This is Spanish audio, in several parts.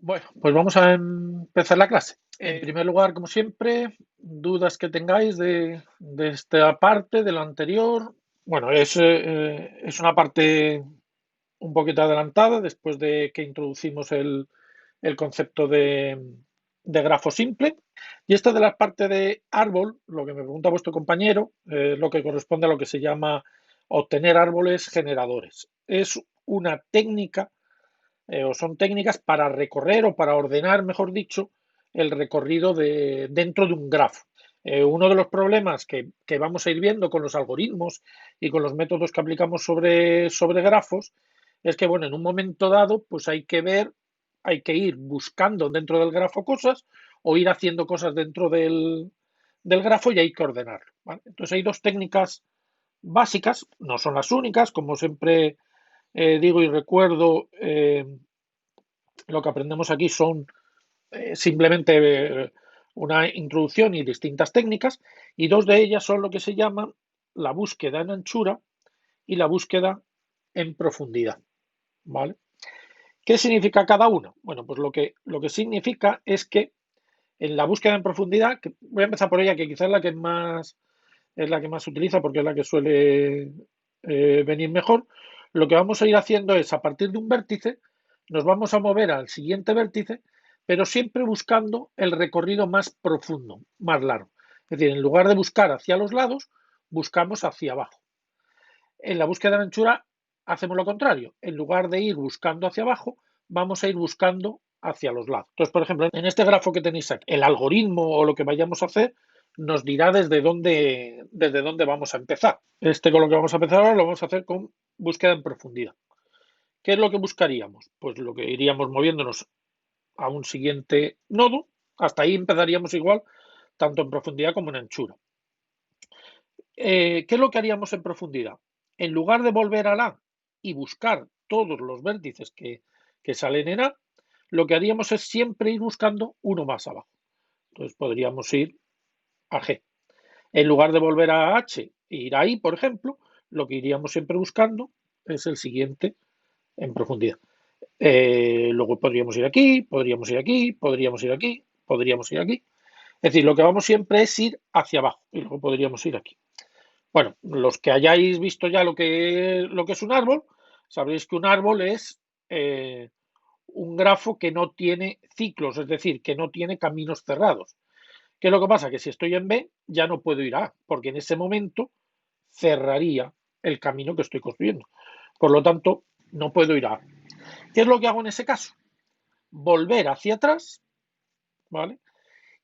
Bueno, pues vamos a empezar la clase. En primer lugar, como siempre, dudas que tengáis de esta parte, de lo anterior. Bueno, es una parte un poquito adelantada después de que introducimos el concepto de grafo simple. Y esta de la parte de árbol, lo que me pregunta vuestro compañero, lo que corresponde a lo que se llama obtener árboles generadores. Es una técnica o son técnicas para recorrer o para ordenar, mejor dicho, el recorrido dentro de un grafo. Uno de los problemas que vamos a ir viendo con los algoritmos y con los métodos que aplicamos sobre grafos es que, bueno, en un momento dado, pues hay que ver, hay que ir buscando dentro del grafo cosas o ir haciendo cosas dentro del grafo y hay que ordenarlo. ¿Vale? Entonces hay dos técnicas básicas, no son las únicas, como siempre digo y recuerdo, lo que aprendemos aquí son simplemente una introducción y distintas técnicas, y dos de ellas son lo que se llama la búsqueda en anchura y la búsqueda en profundidad. ¿Vale? ¿Qué significa cada uno? Bueno, pues lo que significa es que en la búsqueda en profundidad, que voy a empezar por ella, que quizás es la que más se utiliza porque es la que suele venir mejor, lo que vamos a ir haciendo es, a partir de un vértice, nos vamos a mover al siguiente vértice, pero siempre buscando el recorrido más profundo, más largo. Es decir, en lugar de buscar hacia los lados, buscamos hacia abajo. En la búsqueda de anchura hacemos lo contrario. En lugar de ir buscando hacia abajo, vamos a ir buscando hacia los lados. Entonces, por ejemplo, en este grafo que tenéis aquí, el algoritmo o lo que vayamos a hacer nos dirá desde dónde vamos a empezar. Con lo que vamos a empezar ahora lo vamos a hacer con búsqueda en profundidad. ¿Qué es lo que buscaríamos? Pues lo que iríamos moviéndonos a un siguiente nodo. Hasta ahí empezaríamos igual, tanto en profundidad como en anchura. ¿Qué es lo que haríamos en profundidad? En lugar de volver a la y buscar todos los vértices que salen en A, lo que haríamos es siempre ir buscando uno más abajo. Entonces podríamos ir a G. En lugar de volver a H e ir a I, por ejemplo, lo que iríamos siempre buscando es el siguiente en profundidad. Luego podríamos ir aquí, podríamos ir aquí, podríamos ir aquí, podríamos ir aquí. Es decir, lo que vamos siempre es ir hacia abajo y luego podríamos ir aquí. Bueno, los que hayáis visto ya lo que es un árbol, sabréis que un árbol es un grafo que no tiene ciclos, es decir, que no tiene caminos cerrados. ¿Qué es lo que pasa? Que si estoy en B ya no puedo ir a A, porque en ese momento cerraría el camino que estoy construyendo. Por lo tanto, no puedo ir a A. ¿Qué es lo que hago en ese caso? Volver hacia atrás, ¿vale?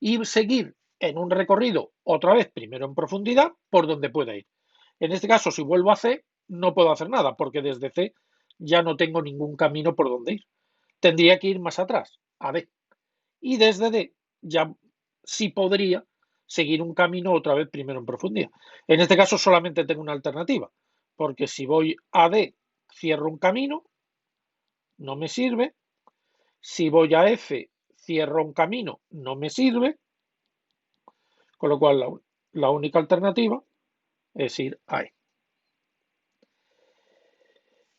Y seguir en un recorrido otra vez, primero en profundidad, por donde pueda ir. En este caso, si vuelvo a C, no puedo hacer nada, porque desde C ya no tengo ningún camino por donde ir. Tendría que ir más atrás, a D. Y desde D ya sí podría seguir un camino otra vez primero en profundidad. En este caso solamente tengo una alternativa, porque si voy a D, cierro un camino, no me sirve. Si voy a F, cierro un camino, no me sirve. Con lo cual la única alternativa es ir a E.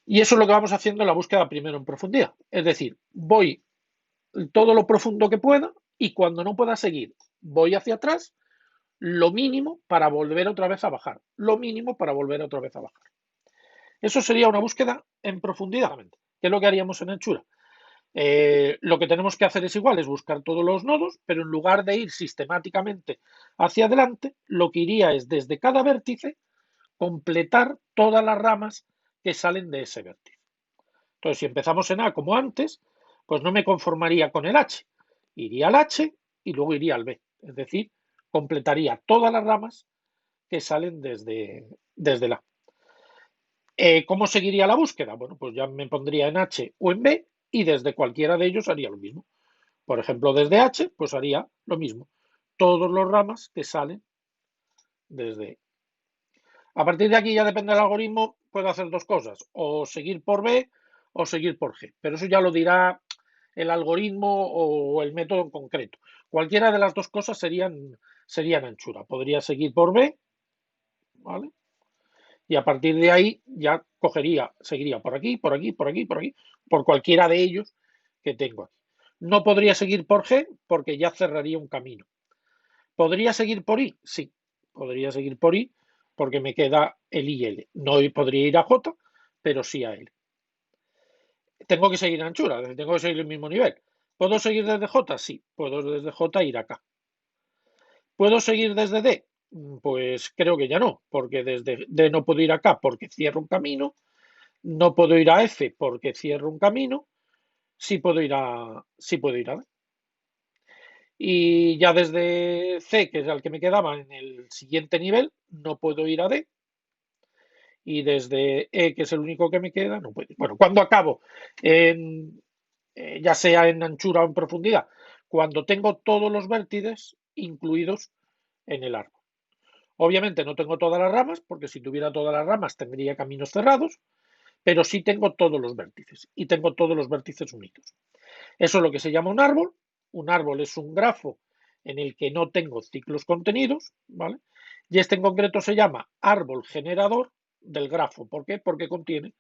Y eso es lo que vamos haciendo en la búsqueda primero en profundidad. Es decir, voy todo lo profundo que pueda y cuando no pueda seguir, voy hacia atrás lo mínimo para volver otra vez a bajar. Lo mínimo para volver otra vez a bajar. Eso sería una búsqueda en profundidad. ¿Qué es lo que haríamos en anchura? Lo que tenemos que hacer es igual, es buscar todos los nodos, pero en lugar de ir sistemáticamente hacia adelante, lo que iría es desde cada vértice completar todas las ramas que salen de ese vértice. Entonces, si empezamos en A como antes, pues no me conformaría con el H. Iría al H y luego iría al B. Es decir, completaría todas las ramas que salen desde el A. ¿Cómo seguiría la búsqueda? Bueno, pues ya me pondría en H o en B y desde cualquiera de ellos haría lo mismo. Por ejemplo, desde H, pues haría lo mismo. Todos los ramas que salen desde E. A partir de aquí ya depende del algoritmo, puedo hacer dos cosas, o seguir por B o seguir por G, pero eso ya lo dirá el algoritmo o el método en concreto. Cualquiera de las dos cosas serían anchura. Podría seguir por B, ¿vale? Y a partir de ahí ya seguiría por aquí, por aquí, por aquí, por aquí, por cualquiera de ellos que tengo aquí. No podría seguir por G porque ya cerraría un camino. ¿Podría seguir por I? Sí, podría seguir por I porque me queda el I y L. No podría ir a J, pero sí a L. Tengo que seguir anchura, tengo que seguir el mismo nivel. ¿Puedo seguir desde J? Sí, puedo desde J ir acá. ¿Puedo seguir desde D? Pues creo que ya no, porque desde D no puedo ir acá porque cierro un camino, no puedo ir a F porque cierro un camino, sí puedo ir a D. Y ya desde C, que es el que me quedaba en el siguiente nivel, no puedo ir a D. Y desde E, que es el único que me queda, no puedo. Bueno, cuando acabo, ya sea en anchura o en profundidad, cuando tengo todos los vértices incluidos en el árbol. Obviamente no tengo todas las ramas, porque si tuviera todas las ramas tendría caminos cerrados, pero sí tengo todos los vértices y tengo todos los vértices unidos. Eso es lo que se llama un árbol. Un árbol es un grafo en el que no tengo ciclos contenidos, ¿vale? Y este en concreto se llama árbol generador del grafo. ¿Por qué? Porque contiene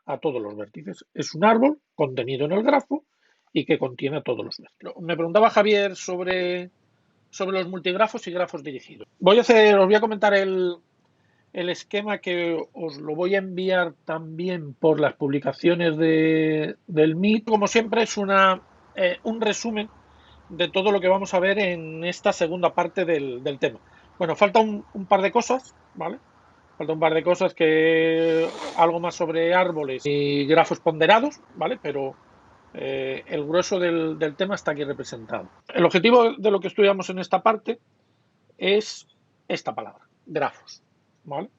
a todos los vértices. Es un árbol contenido en el grafo y que contiene a todos los vértices. Me preguntaba Javier sobre los multigrafos y grafos dirigidos. Os voy a comentar el esquema que os lo voy a enviar también por las publicaciones del Meet. Como siempre, es un resumen de todo lo que vamos a ver en esta segunda parte del tema. Bueno, falta un par de cosas, ¿vale? Falta un par de cosas algo más sobre árboles y grafos ponderados, ¿vale? Pero el grueso del tema está aquí representado. El objetivo de lo que estudiamos en esta parte es esta palabra, grafos, ¿vale?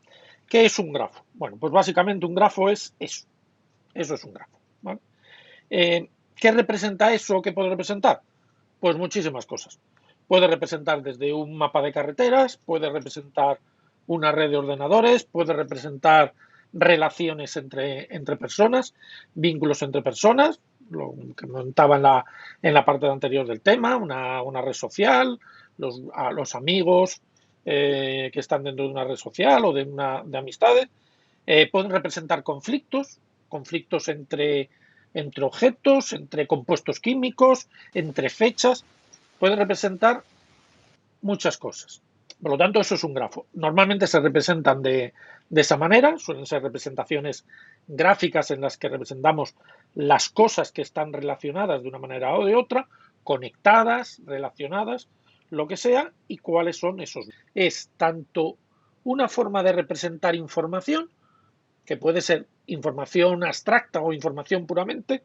¿Qué es un grafo? Bueno, pues básicamente un grafo es eso. Eso es un grafo, ¿vale? ¿Qué representa eso? ¿Qué puede representar? Pues muchísimas cosas. Puede representar desde un mapa de carreteras, puede representar una red de ordenadores, puede representar relaciones entre personas, vínculos entre personas, lo que comentaba en la parte anterior del tema, una red social, los amigos que están dentro de una red social o de amistades. Pueden representar conflictos entre objetos, entre compuestos químicos, entre fechas. Pueden representar muchas cosas. Por lo tanto, eso es un grafo. Normalmente se representan de esa manera, suelen ser representaciones gráficas en las que representamos las cosas que están relacionadas de una manera o de otra, conectadas, relacionadas, lo que sea, y cuáles son esos. Es tanto una forma de representar información, que puede ser información abstracta o información puramente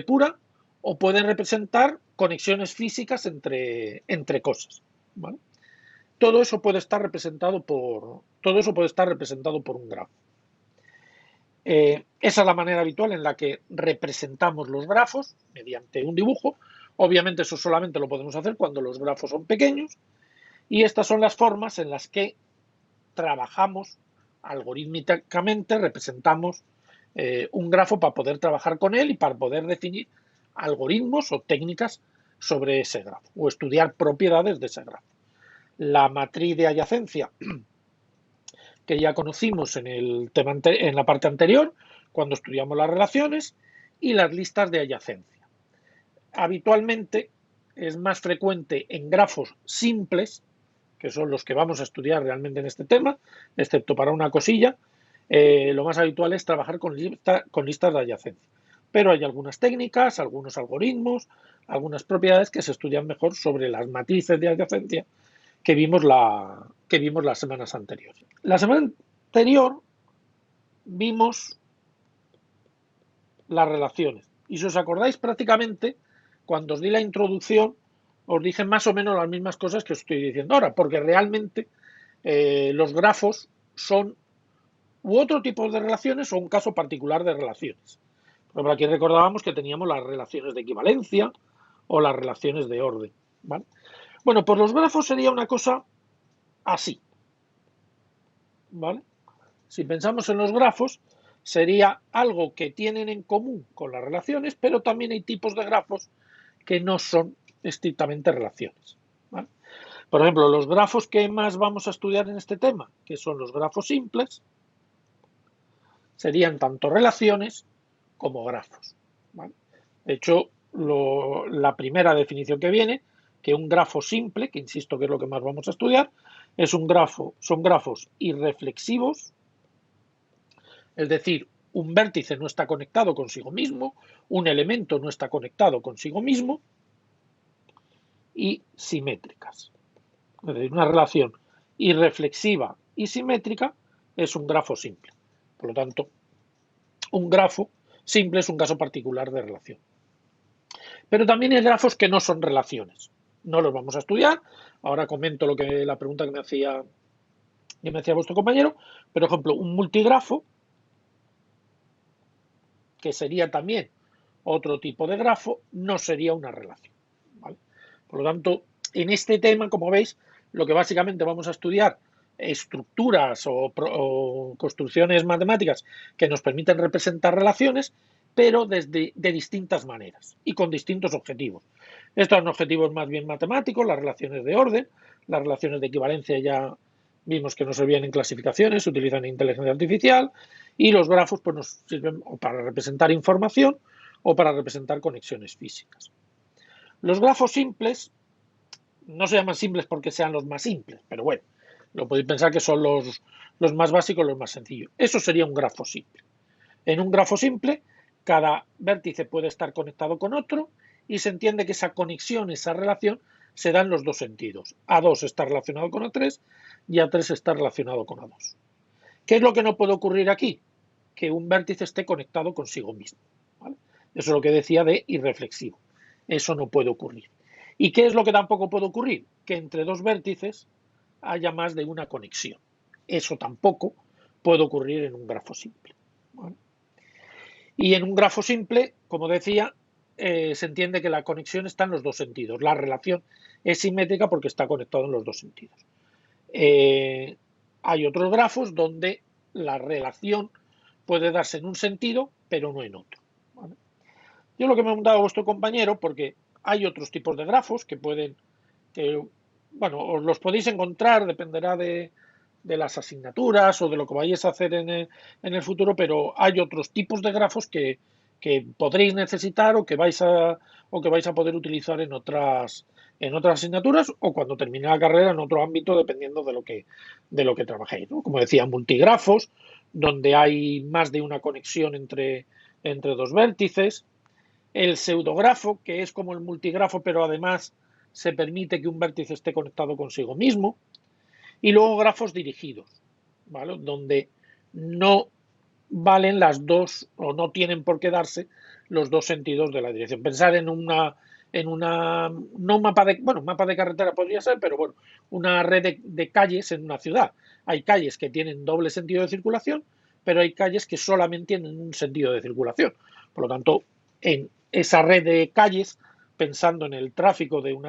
pura, o pueden representar conexiones físicas entre cosas, ¿vale? Todo eso puede estar representado por un grafo. Esa es la manera habitual en la que representamos los grafos mediante un dibujo. Obviamente eso solamente lo podemos hacer cuando los grafos son pequeños, y estas son las formas en las que trabajamos algorítmicamente, representamos un grafo para poder trabajar con él y para poder definir algoritmos o técnicas sobre ese grafo o estudiar propiedades de ese grafo. La matriz de adyacencia, que ya conocimos en la parte anterior, cuando estudiamos las relaciones, y las listas de adyacencia. Habitualmente es más frecuente en grafos simples, que son los que vamos a estudiar realmente en este tema, excepto para una cosilla. Lo más habitual es trabajar con listas de adyacencia. Pero hay algunas técnicas, algunos algoritmos, algunas propiedades que se estudian mejor sobre las matrices de adyacencia que vimos las semanas anteriores. La semana anterior vimos las relaciones. Y si os acordáis prácticamente, cuando os di la introducción, os dije más o menos las mismas cosas que os estoy diciendo ahora, porque realmente los grafos son u otro tipo de relaciones o un caso particular de relaciones. Por ejemplo, aquí recordábamos que teníamos las relaciones de equivalencia o las relaciones de orden, ¿vale? Bueno, pues los grafos sería una cosa así, ¿vale? Si pensamos en los grafos, sería algo que tienen en común con las relaciones, pero también hay tipos de grafos que no son estrictamente relaciones, ¿vale? Por ejemplo, los grafos que más vamos a estudiar en este tema, que son los grafos simples, serían tanto relaciones como grafos, ¿vale? De hecho, la primera definición que viene, que un grafo simple, que insisto que es lo que más vamos a estudiar, es un grafo, son grafos irreflexivos, es decir, un vértice no está conectado consigo mismo, un elemento no está conectado consigo mismo, y simétricas. Es decir, una relación irreflexiva y simétrica es un grafo simple. Por lo tanto, un grafo simple es un caso particular de relación. Pero también hay grafos que no son relaciones. No los vamos a estudiar. Ahora comento la pregunta que me hacía vuestro compañero. Por ejemplo, un multigrafo, que sería también otro tipo de grafo, no sería una relación. ¿Vale? Por lo tanto, en este tema, como veis, lo que básicamente vamos a estudiar estructuras o construcciones matemáticas que nos permiten representar relaciones, pero de distintas maneras y con distintos objetivos. Estos son objetivos más bien matemáticos, las relaciones de orden, las relaciones de equivalencia ya vimos que nos servían en clasificaciones, se utilizan en inteligencia artificial, y los grafos pues, nos sirven o para representar información o para representar conexiones físicas. Los grafos simples no se llaman simples porque sean los más simples, pero bueno, lo podéis pensar que son los más básicos, los más sencillos. Eso sería un grafo simple. En un grafo simple, cada vértice puede estar conectado con otro y se entiende que esa conexión, esa relación, se da en los dos sentidos. A2 está relacionado con A3 y A3 está relacionado con A2. ¿Qué es lo que no puede ocurrir aquí? Que un vértice esté conectado consigo mismo. ¿Vale? Eso es lo que decía de irreflexivo. Eso no puede ocurrir. ¿Y qué es lo que tampoco puede ocurrir? Que entre dos vértices haya más de una conexión. Eso tampoco puede ocurrir en un grafo simple. ¿Vale? Y en un grafo simple, como decía, se entiende que la conexión está en los dos sentidos. La relación es simétrica porque está conectado en los dos sentidos. Hay otros grafos donde la relación puede darse en un sentido, pero no en otro. ¿Vale? Yo lo que me ha preguntado a vuestro compañero, porque hay otros tipos de grafos que pueden, bueno, os los podéis encontrar, dependerá de las asignaturas o de lo que vayáis a hacer en el futuro, pero hay otros tipos de grafos que podréis necesitar o que vais a poder utilizar en otras asignaturas o cuando termine la carrera en otro ámbito, dependiendo de lo que trabajéis. ¿No? Como decía, multigrafos, donde hay más de una conexión entre dos vértices. El pseudografo, que es como el multigrafo, pero además se permite que un vértice esté conectado consigo mismo. Y luego grafos dirigidos, ¿vale? Donde no valen las dos o no tienen por qué darse los dos sentidos de la dirección. Pensar no un mapa de, bueno, un mapa de carretera podría ser, pero bueno, una red de calles en una ciudad. Hay calles que tienen doble sentido de circulación, pero hay calles que solamente tienen un sentido de circulación. Por lo tanto, en esa red de calles, pensando en el tráfico en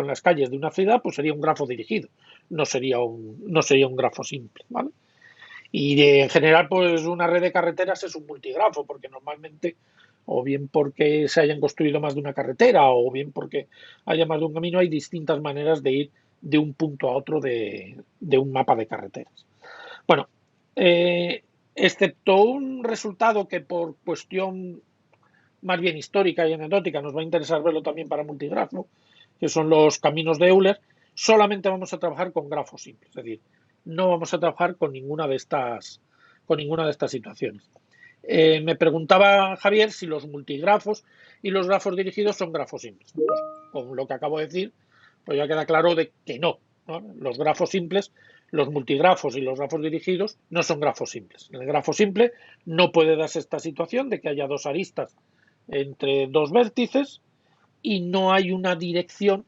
las calles de una ciudad, pues sería un grafo dirigido, no sería un grafo simple, ¿vale? En general, pues una red de carreteras es un multigrafo, porque normalmente, o bien porque se hayan construido más de una carretera, o bien porque haya más de un camino, hay distintas maneras de ir de un punto a otro de un mapa de carreteras. Bueno, eh, excepto un resultado que por cuestión más bien histórica y anecdótica nos va a interesar verlo también para multigrafo, que son los caminos de Euler, solamente vamos a trabajar con grafos simples, es decir, no vamos a trabajar con ninguna de estas situaciones. Me preguntaba Javier si los multigrafos y los grafos dirigidos son grafos simples. Pues, con lo que acabo de decir, pues ya queda claro de que no, ¿no? Los grafos simples, los multigrafos y los grafos dirigidos no son grafos simples. En el grafo simple no puede darse esta situación de que haya dos aristas entre dos vértices y no hay una dirección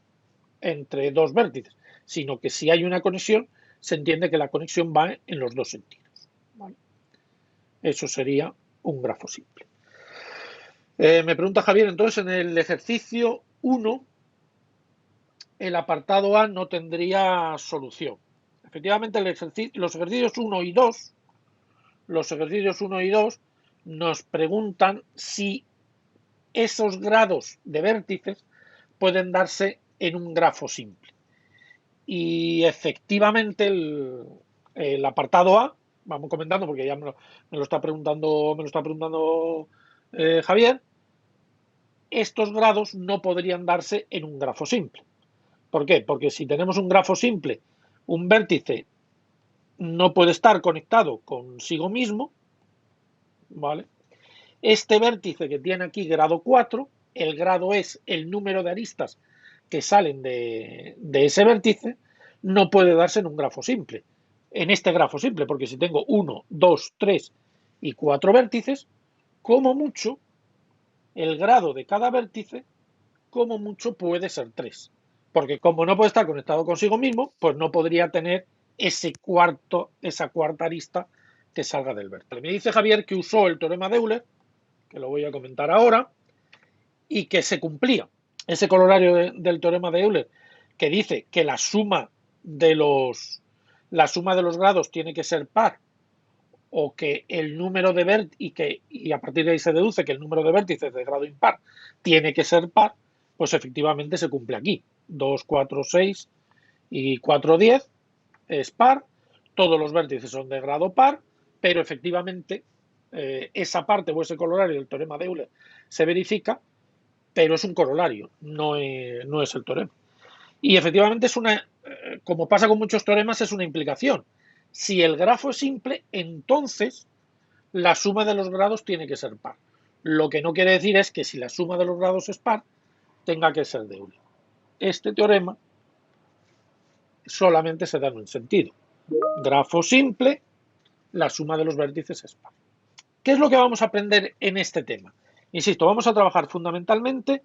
entre dos vértices, sino que si hay una conexión, se entiende que la conexión va en los dos sentidos. ¿Vale? Eso sería un grafo simple. Me pregunta Javier, entonces en el ejercicio 1, el apartado A no tendría solución. Efectivamente, los ejercicios 1 y 2, nos preguntan si esos grados de vértices pueden darse en un grafo simple. Y efectivamente el apartado A, vamos comentando porque ya me lo está preguntando Javier, estos grados no podrían darse en un grafo simple. ¿Por qué? Porque si tenemos un grafo simple, un vértice no puede estar conectado consigo mismo, ¿vale? Este vértice que tiene aquí grado 4, el grado es el número de aristas que salen de ese vértice, no puede darse en un grafo simple. En este grafo simple, porque si tengo 1, 2, 3 y 4 vértices, como mucho, el grado de cada vértice, como mucho puede ser 3. Porque como no puede estar conectado consigo mismo, pues no podría tener esa cuarta arista que salga del vértice. Me dice Javier que usó el teorema de Euler, que lo voy a comentar ahora, y que se cumplía ese corolario del teorema de Euler, que dice que la suma de los grados tiene que ser par, o que el número de vértices, y a partir de ahí se deduce que el número de vértices de grado impar tiene que ser par, pues efectivamente se cumple aquí. 2, 4, 6 y 4, 10 es par, todos los vértices son de grado par, pero efectivamente esa parte o ese corolario del teorema de Euler se verifica, pero es un corolario, no es el teorema. Y efectivamente como pasa con muchos teoremas, es una implicación. Si el grafo es simple, entonces la suma de los grados tiene que ser par. Lo que no quiere decir es que si la suma de los grados es par, tenga que ser de Euler. Este teorema solamente se da en un sentido. Grafo simple, la suma de los vértices es par. ¿Qué es lo que vamos a aprender en este tema? Insisto, vamos a trabajar fundamentalmente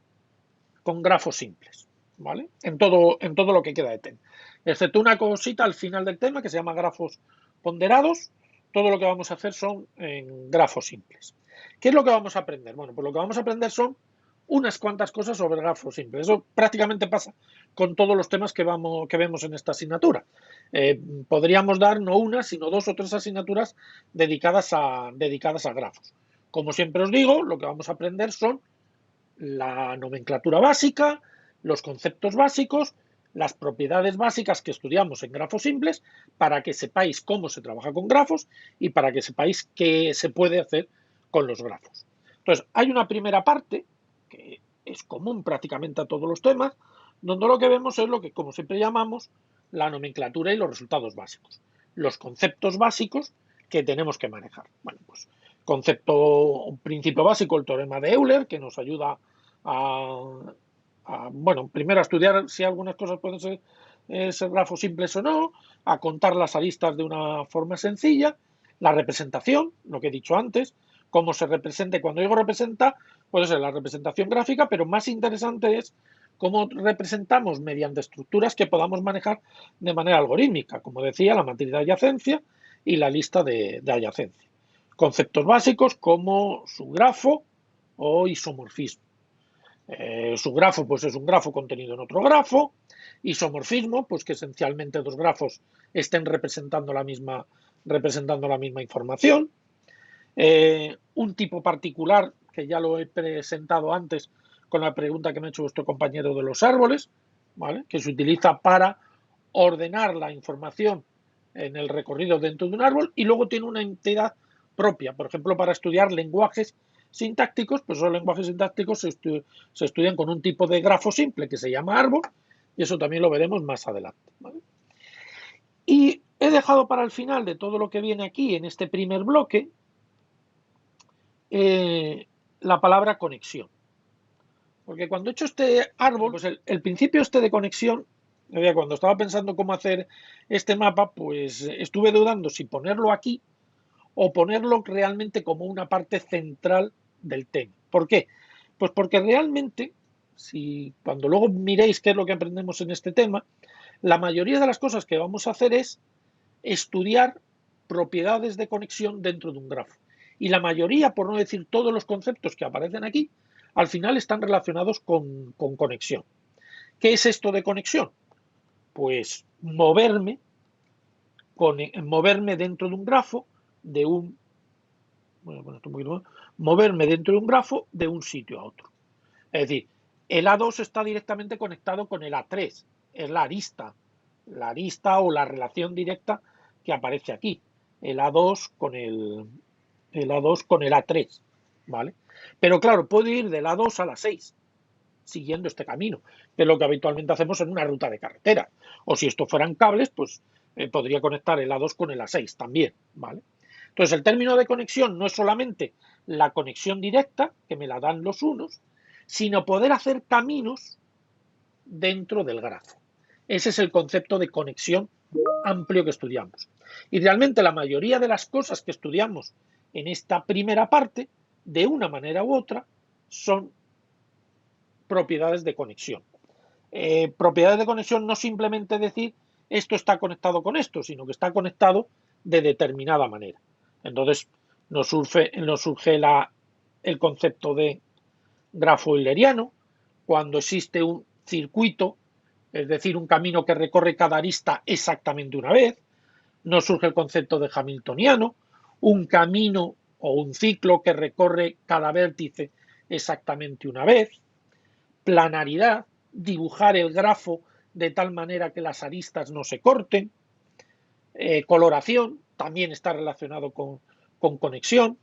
con grafos simples, ¿vale? En todo lo que queda de tema. Excepto una cosita al final del tema que se llama grafos ponderados, todo lo que vamos a hacer son en grafos simples. ¿Qué es lo que vamos a aprender? Bueno, pues lo que vamos a aprender son unas cuantas cosas sobre grafos simples. Eso prácticamente pasa con todos los temas que vemos en esta asignatura. Podríamos dar no una, sino 2 o 3 asignaturas dedicadas a grafos. Como siempre os digo, lo que vamos a aprender son la nomenclatura básica, los conceptos básicos, las propiedades básicas que estudiamos en grafos simples, para que sepáis cómo se trabaja con grafos y para que sepáis qué se puede hacer con los grafos. Entonces, hay una primera parte que es común prácticamente a todos los temas, donde lo que vemos es lo que, como siempre llamamos, la nomenclatura y los resultados básicos, los conceptos básicos que tenemos que manejar. Bueno, pues un principio básico, el teorema de Euler, que nos ayuda bueno, primero a estudiar si algunas cosas pueden ser grafos simples o no, a contar las aristas de una forma sencilla, la representación, lo que he dicho antes, cómo se representa. Cuando digo representa, puede ser la representación gráfica, pero más interesante es cómo representamos mediante estructuras que podamos manejar de manera algorítmica, como decía, la matriz de adyacencia y la lista de adyacencia. Conceptos básicos como subgrafo o isomorfismo. Su grafo pues es un grafo contenido en otro grafo. Isomorfismo, pues que esencialmente dos grafos estén representando la misma información. Un tipo particular, que ya lo he presentado antes con la pregunta que me ha hecho vuestro compañero de los árboles, ¿vale? Que se utiliza para ordenar la información en el recorrido dentro de un árbol, y luego tiene una entidad propia, por ejemplo, para estudiar lenguajes sintácticos, pues esos lenguajes sintácticos se estudian con un tipo de grafo simple que se llama árbol, y eso también lo veremos más adelante, ¿vale? Y he dejado para el final de todo lo que viene aquí en este primer bloque la palabra conexión. Porque cuando he hecho este árbol, pues el principio este de conexión, cuando estaba pensando cómo hacer este mapa, pues estuve dudando si ponerlo aquí o ponerlo realmente como una parte central del tema. ¿Por qué? Pues porque realmente, si cuando luego miréis qué es lo que aprendemos en este tema, la mayoría de las cosas que vamos a hacer es estudiar propiedades de conexión dentro de un grafo. Y la mayoría, por no decir todos los conceptos que aparecen aquí, al final están relacionados con conexión. ¿Qué es esto de conexión? Pues moverme dentro de un grafo de un moverme dentro de un grafo de un sitio a otro. Es decir, el A2 está directamente conectado con el A3, es la arista o la relación directa que aparece aquí, el A2 con el A3, ¿vale? Pero claro, puedo ir del A2 a la 6, siguiendo este camino, que es lo que habitualmente hacemos en una ruta de carretera. O si esto fueran cables, pues podría conectar el A2 con el A6 también, ¿vale? Entonces, el término de conexión no es solamente la conexión directa, que me la dan los unos, sino poder hacer caminos dentro del grafo. Ese es el concepto de conexión amplio que estudiamos. Y realmente la mayoría de las cosas que estudiamos en esta primera parte, de una manera u otra, son propiedades de conexión. Propiedades de conexión no simplemente decir esto está conectado con esto, sino que está conectado de determinada manera. Entonces nos surge el concepto de grafo euleriano, cuando existe un circuito, es decir, un camino que recorre cada arista exactamente una vez. Nos surge el concepto de hamiltoniano, un camino o un ciclo que recorre cada vértice exactamente una vez. Planaridad, dibujar el grafo de tal manera que las aristas no se corten. Coloración, también está relacionado con conexión.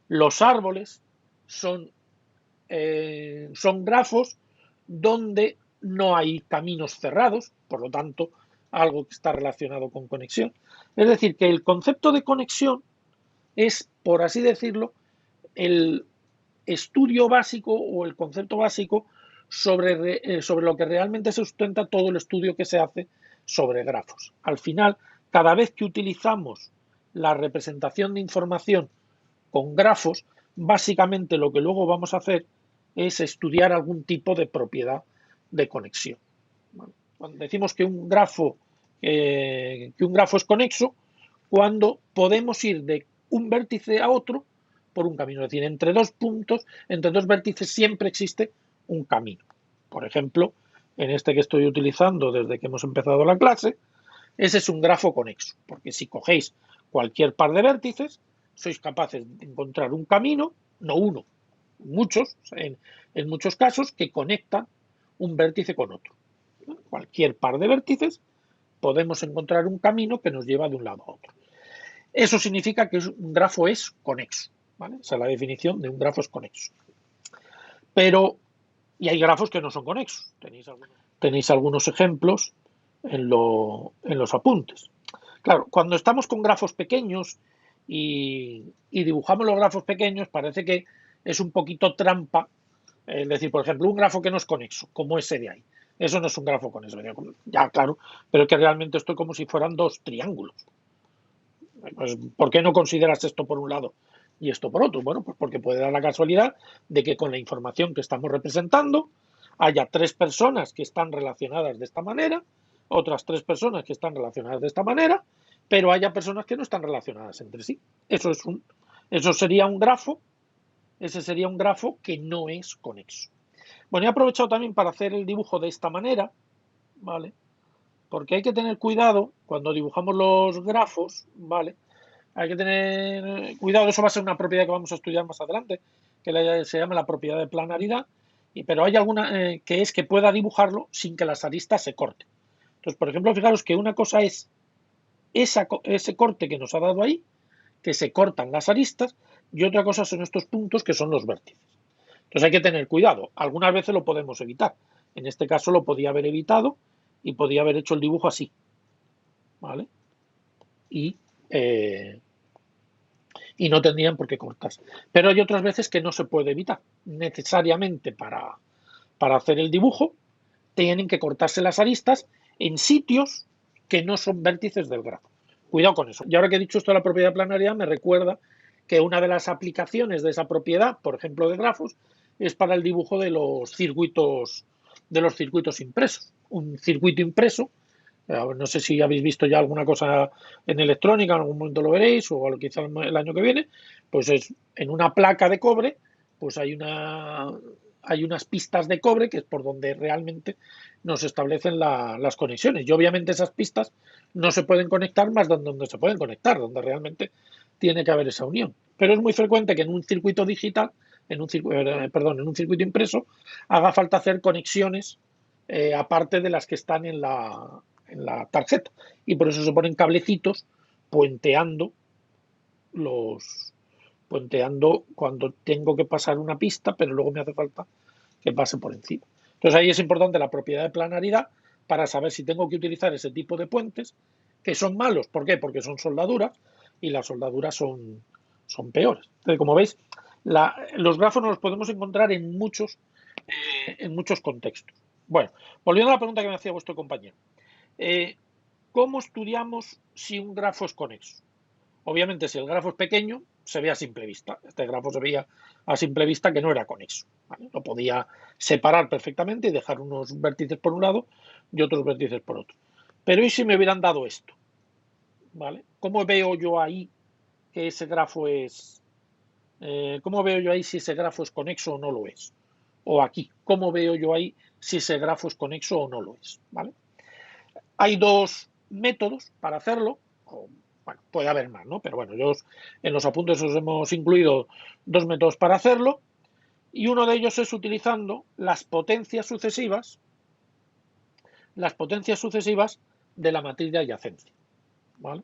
Los árboles son grafos donde no hay caminos cerrados, por lo tanto, algo que está relacionado con conexión. Es decir, que el concepto de conexión es, por así decirlo, el estudio básico o el concepto básico sobre lo que realmente se sustenta todo el estudio que se hace sobre grafos. Al final, cada vez que utilizamos la representación de información con grafos, básicamente lo que luego vamos a hacer es estudiar algún tipo de propiedad de conexión. Cuando decimos que un grafo es conexo, cuando podemos ir de un vértice a otro por un camino. Es decir, entre dos puntos, entre dos vértices siempre existe un camino. Por ejemplo, en este que estoy utilizando desde que hemos empezado la clase, ese es un grafo conexo, porque si cogéis cualquier par de vértices, sois capaces de encontrar un camino, no uno, muchos, en muchos casos, que conectan un vértice con otro. Cualquier par de vértices podemos encontrar un camino que nos lleva de un lado a otro. Eso significa que un grafo es conexo, ¿vale? Esa es la definición de un grafo es conexo. Pero, y hay grafos que no son conexos. Tenéis algunos ejemplos en los apuntes. Claro, cuando estamos con grafos pequeños y dibujamos los grafos pequeños, parece que es un poquito trampa. Es decir, por ejemplo, un grafo que no es conexo, como ese de ahí. Eso no es un grafo conexo. Ya, claro, pero es que realmente esto es como si fueran dos triángulos. Pues, ¿por qué no consideras esto por un lado y esto por otro? Bueno, pues porque puede dar la casualidad de que con la información que estamos representando haya tres personas que están relacionadas de esta manera, otras tres personas que están relacionadas de esta manera, pero haya personas que no están relacionadas entre sí. Eso sería un grafo, ese sería un grafo que no es conexo. Bueno, he aprovechado también para hacer el dibujo de esta manera, ¿vale? Porque hay que tener cuidado cuando dibujamos los grafos, ¿vale? Hay que tener cuidado, eso va a ser una propiedad que vamos a estudiar más adelante, que se llama la propiedad de planaridad, pero hay alguna que es que pueda dibujarlo sin que las aristas se corten. Entonces, por ejemplo, fijaros que una cosa es ese corte que nos ha dado ahí, que se cortan las aristas, y otra cosa son estos puntos que son los vértices. Entonces hay que tener cuidado. Algunas veces lo podemos evitar. En este caso lo podía haber evitado y podía haber hecho el dibujo así, ¿vale? Y no tendrían por qué cortarse. Pero hay otras veces que no se puede evitar. Necesariamente para hacer el dibujo tienen que cortarse las aristas en sitios que no son vértices del grafo. Cuidado con eso. Y ahora que he dicho esto de la propiedad de planaridad, me recuerda que una de las aplicaciones de esa propiedad, por ejemplo de grafos, es para el dibujo de los circuitos impresos. Un circuito impreso, no sé si habéis visto ya alguna cosa en electrónica, en algún momento lo veréis, o quizá el año que viene, pues es en una placa de cobre, pues hay unas pistas de cobre que es por donde realmente nos establecen las conexiones. Y obviamente esas pistas no se pueden conectar más donde se pueden conectar, donde realmente tiene que haber esa unión. Pero es muy frecuente que en un circuito digital, en un circuito impreso, haga falta hacer conexiones aparte de las que están en la tarjeta. Y por eso se ponen cablecitos puenteando cuando tengo que pasar una pista, pero luego me hace falta que pase por encima. Entonces ahí es importante la propiedad de planaridad para saber si tengo que utilizar ese tipo de puentes que son malos. ¿Por qué? Porque son soldaduras y las soldaduras son peores. Entonces, como veis, los grafos nos los podemos encontrar en muchos contextos. Bueno, volviendo a la pregunta que me hacía vuestro compañero. ¿Cómo estudiamos si un grafo es conexo? Obviamente, si el grafo es pequeño, se ve a simple vista. Este grafo se veía a simple vista que no era conexo, ¿vale? Lo podía separar perfectamente y dejar unos vértices por un lado y otros vértices por otro. Pero ¿y si me hubieran dado esto? ¿Vale? ¿Cómo veo yo ahí que ese grafo es... ¿Cómo veo yo ahí si ese grafo es conexo o no lo es? O aquí, ¿cómo veo yo ahí si ese grafo es conexo o no lo es? ¿Vale? Hay dos métodos para hacerlo. Bueno, puede haber más, ¿no? Pero bueno, yo en los apuntes os hemos incluido dos métodos para hacerlo. Y uno de ellos es utilizando las potencias sucesivas de la matriz de adyacencia. ¿Vale?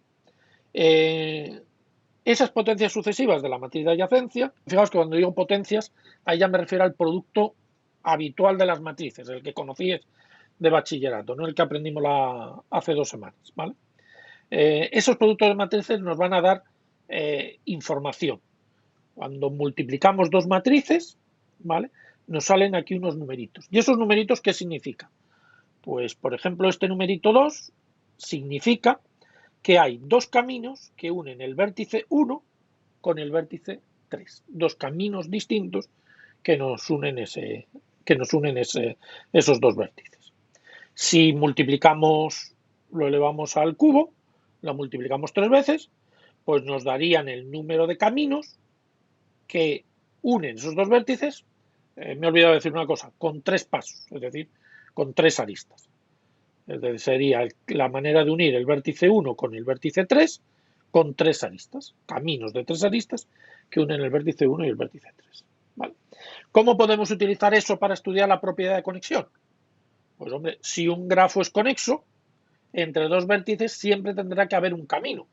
Esas potencias sucesivas de la matriz de adyacencia, fijaos que cuando digo potencias, ahí ya me refiero al producto habitual de las matrices, el que conocíais de bachillerato, no el que aprendimos hace 2 semanas. ¿Vale? Esos productos de matrices nos van a dar información. Cuando multiplicamos dos matrices, ¿vale? Nos salen aquí unos numeritos. ¿Y esos numeritos qué significan? Pues, por ejemplo, este numerito 2 significa que hay dos caminos que unen el vértice 1 con el vértice 3. Dos caminos distintos que nos unen, esos dos vértices. Si multiplicamos, lo elevamos al cubo, lo multiplicamos 3 veces, pues nos darían el número de caminos que unen esos dos vértices, me he olvidado de decir una cosa, con 3 pasos, es decir, con 3 aristas. Es decir, sería la manera de unir el vértice 1 con el vértice 3 con 3 aristas, caminos de 3 aristas que unen el vértice 1 y el vértice 3. ¿Vale? ¿Cómo podemos utilizar eso para estudiar la propiedad de conexión? Pues hombre, si un grafo es conexo, entre dos vértices siempre tendrá que haber un camino,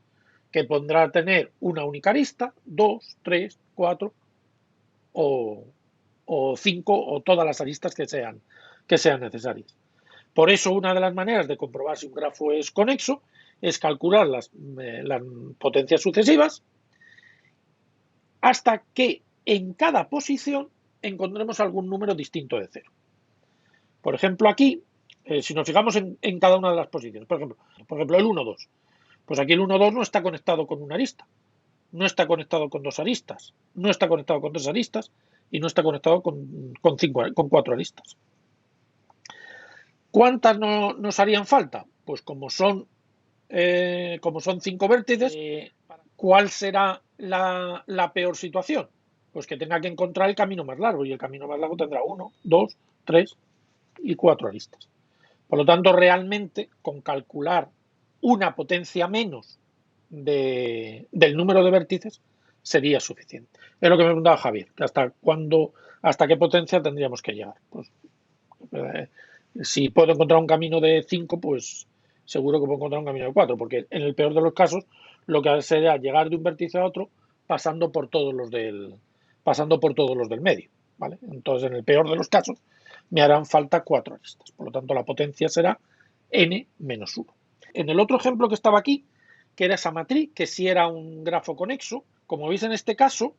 que podrá tener una única arista, 2, 3, 4 o 5 o todas las aristas que sean necesarias. Por eso, una de las maneras de comprobar si un grafo es conexo es calcular las potencias sucesivas hasta que en cada posición encontremos algún número distinto de 0. Por ejemplo, aquí, si nos fijamos en cada una de las posiciones, por ejemplo el 1, 2, pues aquí el 1, 2 no está conectado con una arista, no está conectado con 2 aristas, no está conectado con 3 aristas y no está conectado con 4 aristas. ¿Cuántas nos harían falta? Pues como son 5 vértices, ¿cuál será la peor situación? Pues que tenga que encontrar el camino más largo, y el camino más largo tendrá 1, 2, 3 y 4 aristas. Por lo tanto, realmente, con calcular una potencia menos del número de vértices sería suficiente. Es lo que me preguntaba Javier, que hasta qué potencia tendríamos que llegar. Pues, si puedo encontrar un camino de 5, pues seguro que puedo encontrar un camino de 4, porque en el peor de los casos lo que sería llegar de un vértice a otro pasando por todos los del medio. ¿Vale? Entonces, en el peor de los casos, me harán falta 4 aristas. Por lo tanto, la potencia será n menos 1. En el otro ejemplo que estaba aquí, que era esa matriz, que sí era un grafo conexo, como veis en este caso,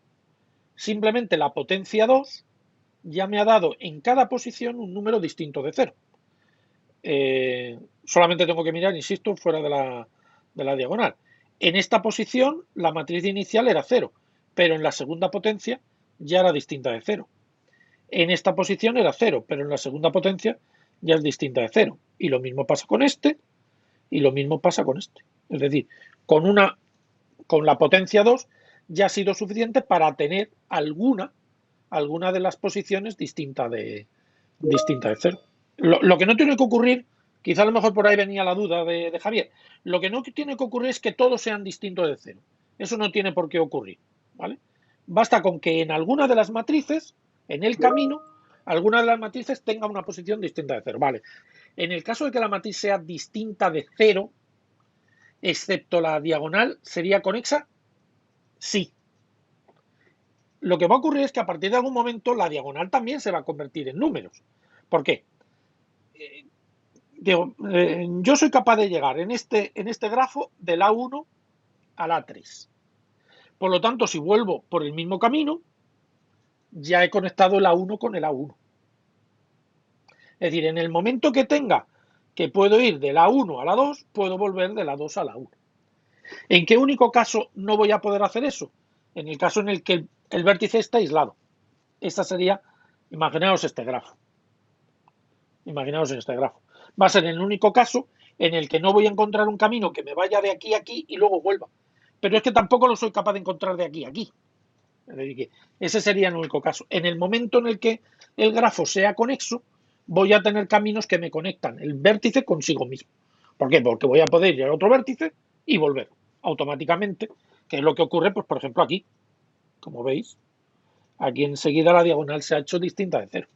simplemente la potencia 2 ya me ha dado en cada posición un número distinto de 0. Solamente tengo que mirar, insisto, fuera de la diagonal. En esta posición la matriz inicial era 0, pero en la segunda potencia ya era distinta de 0. En esta posición era 0, pero en la segunda potencia ya es distinta de 0. Y lo mismo pasa con este y lo mismo pasa con este. Es decir, con la potencia 2 ya ha sido suficiente para tener alguna de las posiciones distinta de 0. Lo que no tiene que ocurrir, quizá a lo mejor por ahí venía la duda de Javier, lo que no tiene que ocurrir es que todos sean distintos de 0. Eso no tiene por qué ocurrir. ¿Vale? Basta con que en alguna de las matrices, en el camino, alguna de las matrices tenga una posición distinta de 0. Vale. En el caso de que la matriz sea distinta de 0, excepto la diagonal, ¿sería conexa? Sí. Lo que va a ocurrir es que a partir de algún momento la diagonal también se va a convertir en números. ¿Por qué? Digo, yo soy capaz de llegar en este grafo del A1 al A3. Por lo tanto, si vuelvo por el mismo camino, ya he conectado el A1 con el A1. Es decir, en el momento que tenga que puedo ir del A1 a la 2, puedo volver de la 2 a la 1. ¿En qué único caso no voy a poder hacer eso? En el caso en el que el vértice está aislado. Esta sería, imaginaos este grafo. Imaginaos en este grafo. Va a ser el único caso en el que no voy a encontrar un camino que me vaya de aquí a aquí y luego vuelva. Pero es que tampoco lo soy capaz de encontrar de aquí a aquí. Es decir, que ese sería el único caso. En el momento en el que el grafo sea conexo, voy a tener caminos que me conectan el vértice consigo mismo. ¿Por qué? Porque voy a poder ir al otro vértice y volver automáticamente, que es lo que ocurre, pues por ejemplo aquí, como veis, aquí enseguida la diagonal se ha hecho distinta de cero.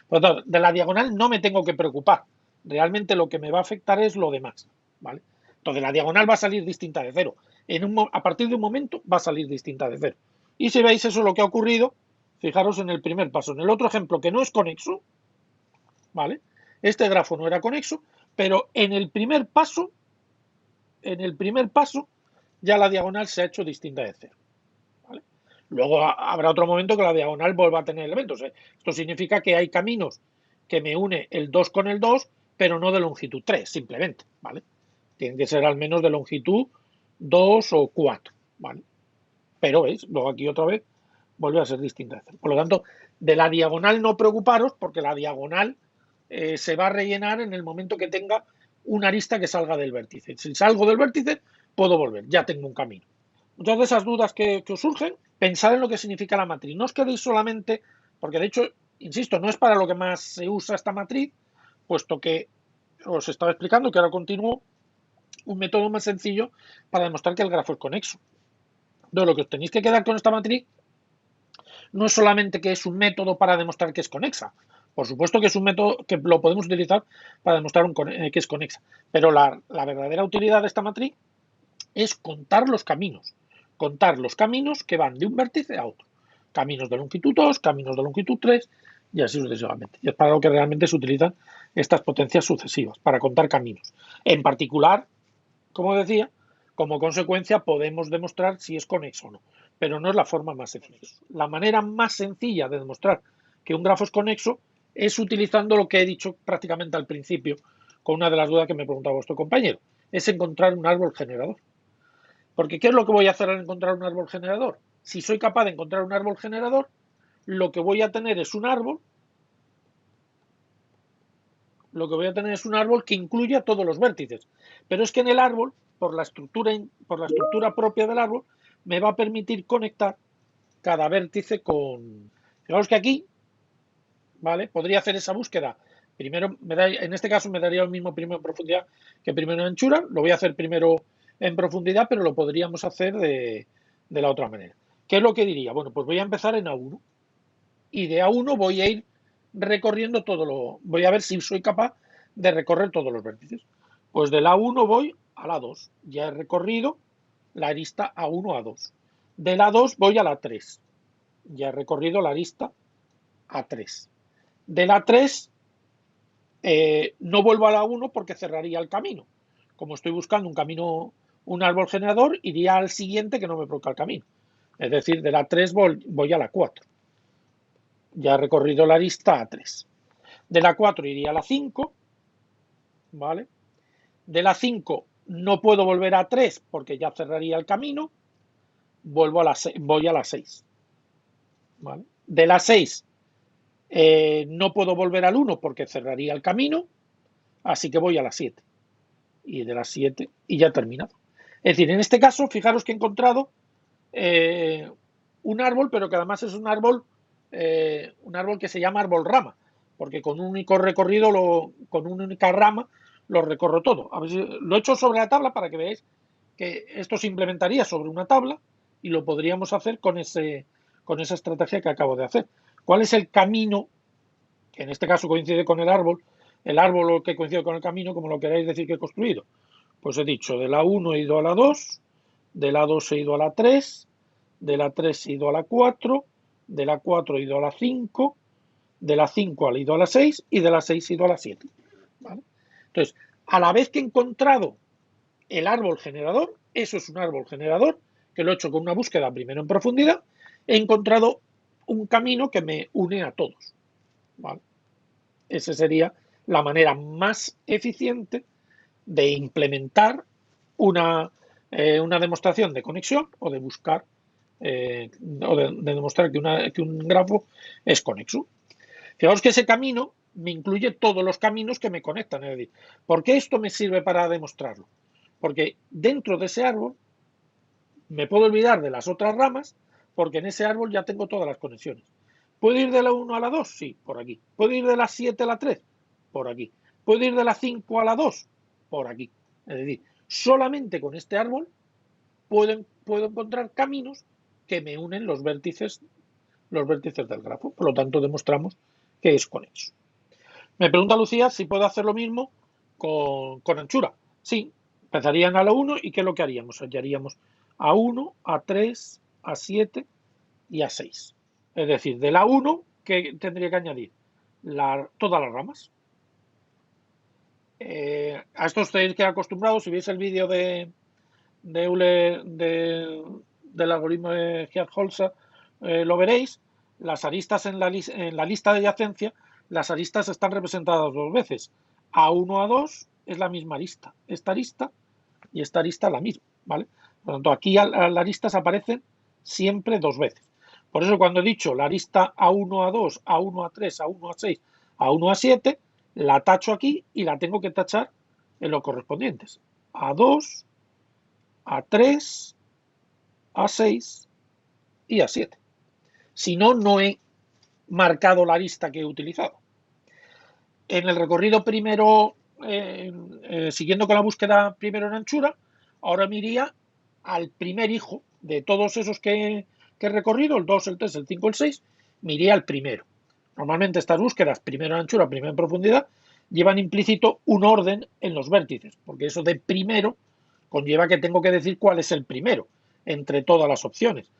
Por lo tanto, de la diagonal no me tengo que preocupar. Realmente lo que me va a afectar es lo demás. ¿Vale? Entonces la diagonal va a salir distinta de cero. A partir de un momento va a salir distinta de cero. Y si veis eso es lo que ha ocurrido, fijaros en el primer paso. En el otro ejemplo que no es conexo, ¿vale? Este grafo no era conexo, pero en el primer paso ya la diagonal se ha hecho distinta de cero. ¿Vale? Luego habrá otro momento que la diagonal vuelva a tener elementos. Esto significa que hay caminos que me une el 2 con el 2, pero no de longitud 3, simplemente. ¿Vale? Tienen que ser al menos de longitud 2 o 4. ¿Vale? Pero veis, luego aquí otra vez vuelve a ser distinta de cero. Por lo tanto, de la diagonal no preocuparos, porque la diagonal se va a rellenar en el momento que tenga una arista que salga del vértice. Si salgo del vértice, puedo volver, ya tengo un camino. Muchas de esas dudas que os surgen, pensad en lo que significa la matriz. No os quedéis solamente, porque de hecho, insisto, no es para lo que más se usa esta matriz, puesto que os estaba explicando que ahora continúo un método más sencillo para demostrar que el grafo es conexo. Entonces, lo que os tenéis que quedar con esta matriz no es solamente que es un método para demostrar que es conexa. Por supuesto que es un método que lo podemos utilizar para demostrar que es conexa. Pero la verdadera utilidad de esta matriz es contar los caminos. Contar los caminos que van de un vértice a otro. Caminos de longitud 2, caminos de longitud 3 y así sucesivamente. Y es para lo que realmente se utilizan estas potencias sucesivas, para contar caminos. En particular, como decía, como consecuencia podemos demostrar si es conexo o no, pero no es la forma más sencilla. La manera más sencilla de demostrar que un grafo es conexo es utilizando lo que he dicho prácticamente al principio, con una de las dudas que me preguntaba vuestro compañero, es encontrar un árbol generador. Porque ¿qué es lo que voy a hacer al encontrar un árbol generador? Si soy capaz de encontrar un árbol generador, lo que voy a tener es un árbol, que incluya todos los vértices. Pero es que en el árbol, por la estructura propia del árbol, me va a permitir conectar cada vértice con... Fijaos que aquí, ¿vale? Podría hacer esa búsqueda. Primero, en este caso me daría lo mismo primero en profundidad que primero en anchura. Lo voy a hacer primero en profundidad, pero lo podríamos hacer de la otra manera. ¿Qué es lo que diría? Bueno, pues voy a empezar en A1 y de A1 voy a ir recorriendo voy a ver si soy capaz de recorrer todos los vértices. Pues del A1 voy a la 2. Ya he recorrido la arista A1 a 2. De la 2 voy a la 3. Ya he recorrido la arista A3. De la 3 no vuelvo a la 1 porque cerraría el camino. Como estoy buscando un árbol generador, iría al siguiente que no me provoca el camino. Es decir, de la 3 voy a la 4. Ya he recorrido la arista A3. De la 4 iría a la 5, ¿vale? De la 5 no puedo volver a 3 porque ya cerraría el camino, voy a la 6, ¿vale? De la 6 no puedo volver al 1 porque cerraría el camino, así que voy a la 7. Y de la 7 y ya he terminado. Es decir, en este caso, fijaros que he encontrado un árbol, pero que además es un árbol que se llama árbol rama, porque con un único recorrido, con una única rama, lo recorro todo. A ver si, lo he hecho sobre la tabla para que veáis que esto se implementaría sobre una tabla y lo podríamos hacer con esa estrategia que acabo de hacer. ¿Cuál es el camino, que en este caso coincide con el árbol que coincide con el camino, como lo queráis decir que he construido? Pues he dicho, de la 1 he ido a la 2, de la 2 he ido a la 3, de la 3 he ido a la 4, de la 4 he ido a la 5, de la 5 he ido a la 6 y de la 6 he ido a la 7. ¿Vale? Entonces, a la vez que he encontrado el árbol generador, eso es un árbol generador, que lo he hecho con una búsqueda primero en profundidad, he encontrado un camino que me une a todos. ¿Vale? Esa sería la manera más eficiente de implementar una demostración de conexión o de buscar o de demostrar que un grafo es conexo. Fijaos que ese camino me incluye todos los caminos que me conectan. Es decir, ¿por qué esto me sirve para demostrarlo? Porque dentro de ese árbol me puedo olvidar de las otras ramas porque en ese árbol ya tengo todas las conexiones. ¿Puedo ir de la 1 a la 2? Sí, por aquí. ¿Puedo ir de la 7 a la 3? Por aquí. ¿Puedo ir de la 5 a la 2? Por aquí. Es decir, solamente con este árbol puedo encontrar caminos que me unen los vértices del grafo. Por lo tanto, demostramos que es conexo. Me pregunta Lucía si puedo hacer lo mismo con anchura. Sí, empezarían a la 1 y ¿qué es lo que haríamos? Haríamos a 1, a 3, a 7 y a 6. Es decir, de la 1, ¿qué tendría que añadir? Todas las ramas. A esto os tenéis que acostumbrados. Si veis el vídeo del algoritmo de Geert-Holzer, lo veréis. Las aristas en la lista de adyacencia, las aristas están representadas dos veces. A1, A2 es la misma arista. Esta arista y esta arista la misma. ¿Vale? Por lo tanto, aquí las aristas aparecen siempre dos veces. Por eso cuando he dicho la arista A1, A2, A1, A3, A1, A6, A1, A7, la tacho aquí y la tengo que tachar en los correspondientes. A2, A3, A6 y A7. Si no, no he marcado la arista que he utilizado. En el recorrido primero, siguiendo con la búsqueda primero en anchura, ahora me iría al primer hijo de todos esos que he recorrido, el 2, el 3, el 5, el 6, me iría al primero. Normalmente estas búsquedas, primero en anchura, primero en profundidad, llevan implícito un orden en los vértices, porque eso de primero conlleva que tengo que decir cuál es el primero entre todas las opciones.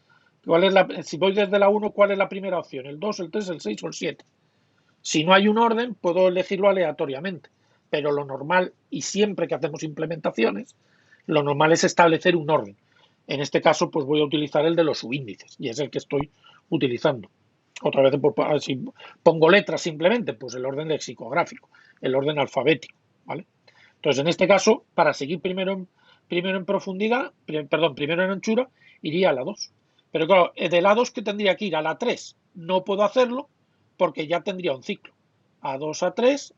Si voy desde la 1, ¿cuál es la primera opción? ¿El 2, el 3, el 6 o el 7? Si no hay un orden, puedo elegirlo aleatoriamente, pero lo normal, y siempre que hacemos implementaciones, lo normal es establecer un orden. En este caso, pues voy a utilizar el de los subíndices, y es el que estoy utilizando. Otra vez, pues, si pongo letras simplemente, pues el orden lexicográfico, el orden alfabético, ¿vale? Entonces, en este caso, para seguir primero en profundidad, primero en anchura, iría a la 2. Pero claro, de la 2 que tendría que ir a la 3, no puedo hacerlo porque ya tendría un ciclo. A2 a 3,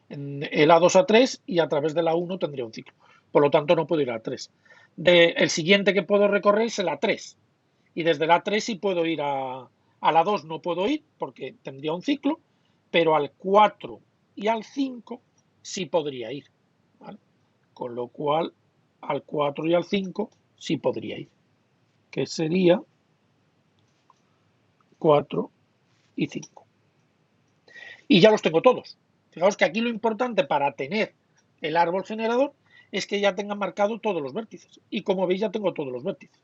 el A2 a 3 y a través de la 1 tendría un ciclo. Por lo tanto, no puedo ir a 3. El siguiente que puedo recorrer es el A3. Y desde la 3 sí puedo ir a la 2, no puedo ir porque tendría un ciclo, pero al 4 y al 5 sí podría ir. ¿Vale? Con lo cual, al 4 y al 5 sí podría ir. Que sería 4 y 5. Y ya los tengo todos. Fijaos que aquí lo importante para tener el árbol generador es que ya tenga marcado todos los vértices. Y como veis ya tengo todos los vértices.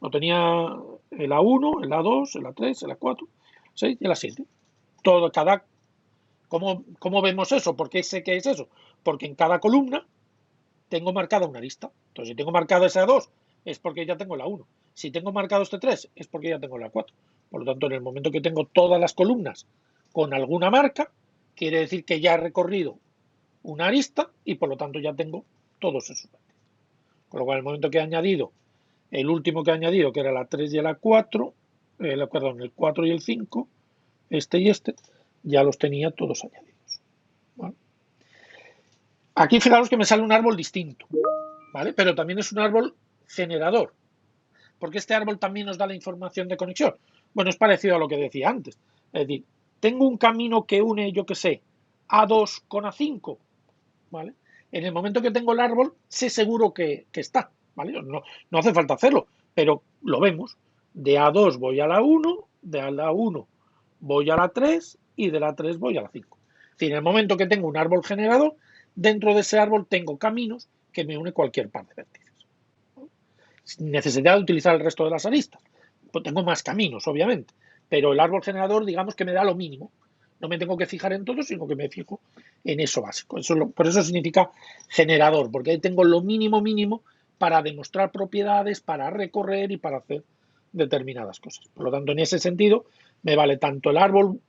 Lo tenía el A1, el A2, el A3, el A4, el 6 y el A7. Todo, ¿Cómo vemos eso? ¿Por qué sé que es eso? Porque en cada columna tengo marcada una arista. Entonces, si tengo marcado ese A2, es porque ya tengo la 1. Si tengo marcado este 3, es porque ya tengo la 4. Por lo tanto, en el momento que tengo todas las columnas con alguna marca, quiere decir que ya he recorrido una arista y por lo tanto ya tengo todos esos vértices. Con lo cual, en el momento que he añadido, el último que he añadido, que era la 3 y la 4, el 4 y el 5, este y este, ya los tenía todos añadidos. ¿Vale? Aquí fijaros que me sale un árbol distinto, ¿vale? Pero también es un árbol generador, porque este árbol también nos da la información de conexión. Bueno, es parecido a lo que decía antes. Es decir, tengo un camino que une, yo qué sé, A2 con A5, ¿vale? En el momento que tengo el árbol, sé seguro que está, ¿vale? No hace falta hacerlo, pero lo vemos. De A2 voy a la 1, de la 1 voy a la 3 y de la 3 voy a la 5. Es decir, en el momento que tengo un árbol generador, dentro de ese árbol tengo caminos que me une cualquier par de vértices. Sin necesidad de utilizar el resto de las aristas. Pues tengo más caminos, obviamente, pero el árbol generador, digamos que me da lo mínimo. No me tengo que fijar en todo, sino que me fijo en eso básico. Por eso significa generador, porque ahí tengo lo mínimo mínimo para demostrar propiedades, para recorrer y para hacer determinadas cosas. Por lo tanto, en ese sentido, me vale tanto el árbol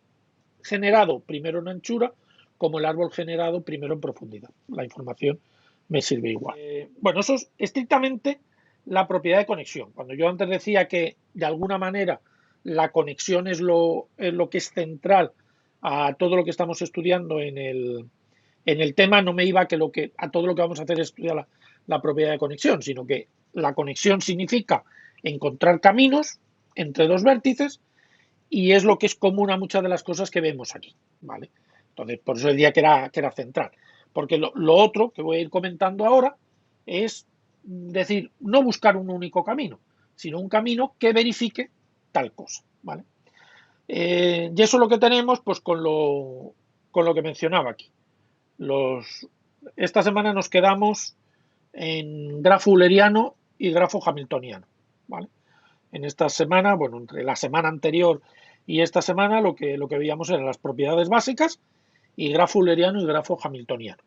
generado primero en anchura como el árbol generado primero en profundidad. La información me sirve igual. Bueno, eso es estrictamente la propiedad de conexión. Cuando yo antes decía que de alguna manera la conexión es lo que es central a todo lo que estamos estudiando en el tema, no me iba a todo lo que vamos a hacer es estudiar la propiedad de conexión, sino que la conexión significa encontrar caminos entre dos vértices y es lo que es común a muchas de las cosas que vemos aquí, ¿vale? Entonces, por eso decía que era central. Porque lo otro que voy a ir comentando ahora es decir, no buscar un único camino, sino un camino que verifique tal cosa, ¿vale? Y eso es lo que tenemos pues con lo que mencionaba aquí. Esta semana nos quedamos en grafo euleriano y grafo hamiltoniano, ¿vale? En esta semana, bueno, entre la semana anterior y esta semana, lo que veíamos eran las propiedades básicas y grafo euleriano y grafo hamiltoniano.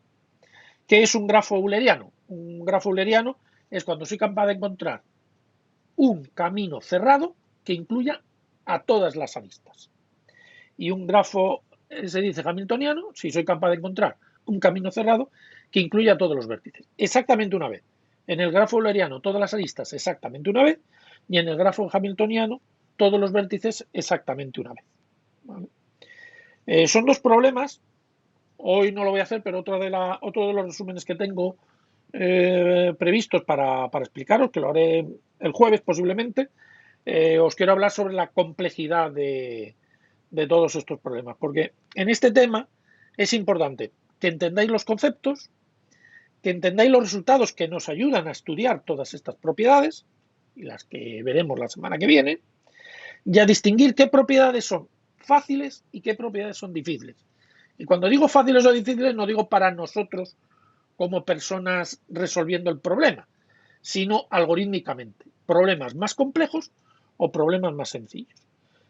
¿Qué es un grafo euleriano? Un grafo euleriano es cuando soy capaz de encontrar un camino cerrado que incluya a todas las aristas. Y un grafo se dice hamiltoniano si soy capaz de encontrar un camino cerrado que incluya a todos los vértices. Exactamente una vez. En el grafo euleriano todas las aristas exactamente una vez y en el grafo hamiltoniano todos los vértices exactamente una vez. ¿Vale? Son dos problemas. Hoy no lo voy a hacer, pero otro de los resúmenes que tengo previstos para explicaros, que lo haré el jueves posiblemente, os quiero hablar sobre la complejidad de todos estos problemas, porque en este tema es importante que entendáis los conceptos, que entendáis los resultados que nos ayudan a estudiar todas estas propiedades, y las que veremos la semana que viene, y a distinguir qué propiedades son fáciles y qué propiedades son difíciles. Y cuando digo fáciles o difíciles, no digo para nosotros como personas resolviendo el problema, sino algorítmicamente. Problemas más complejos o problemas más sencillos.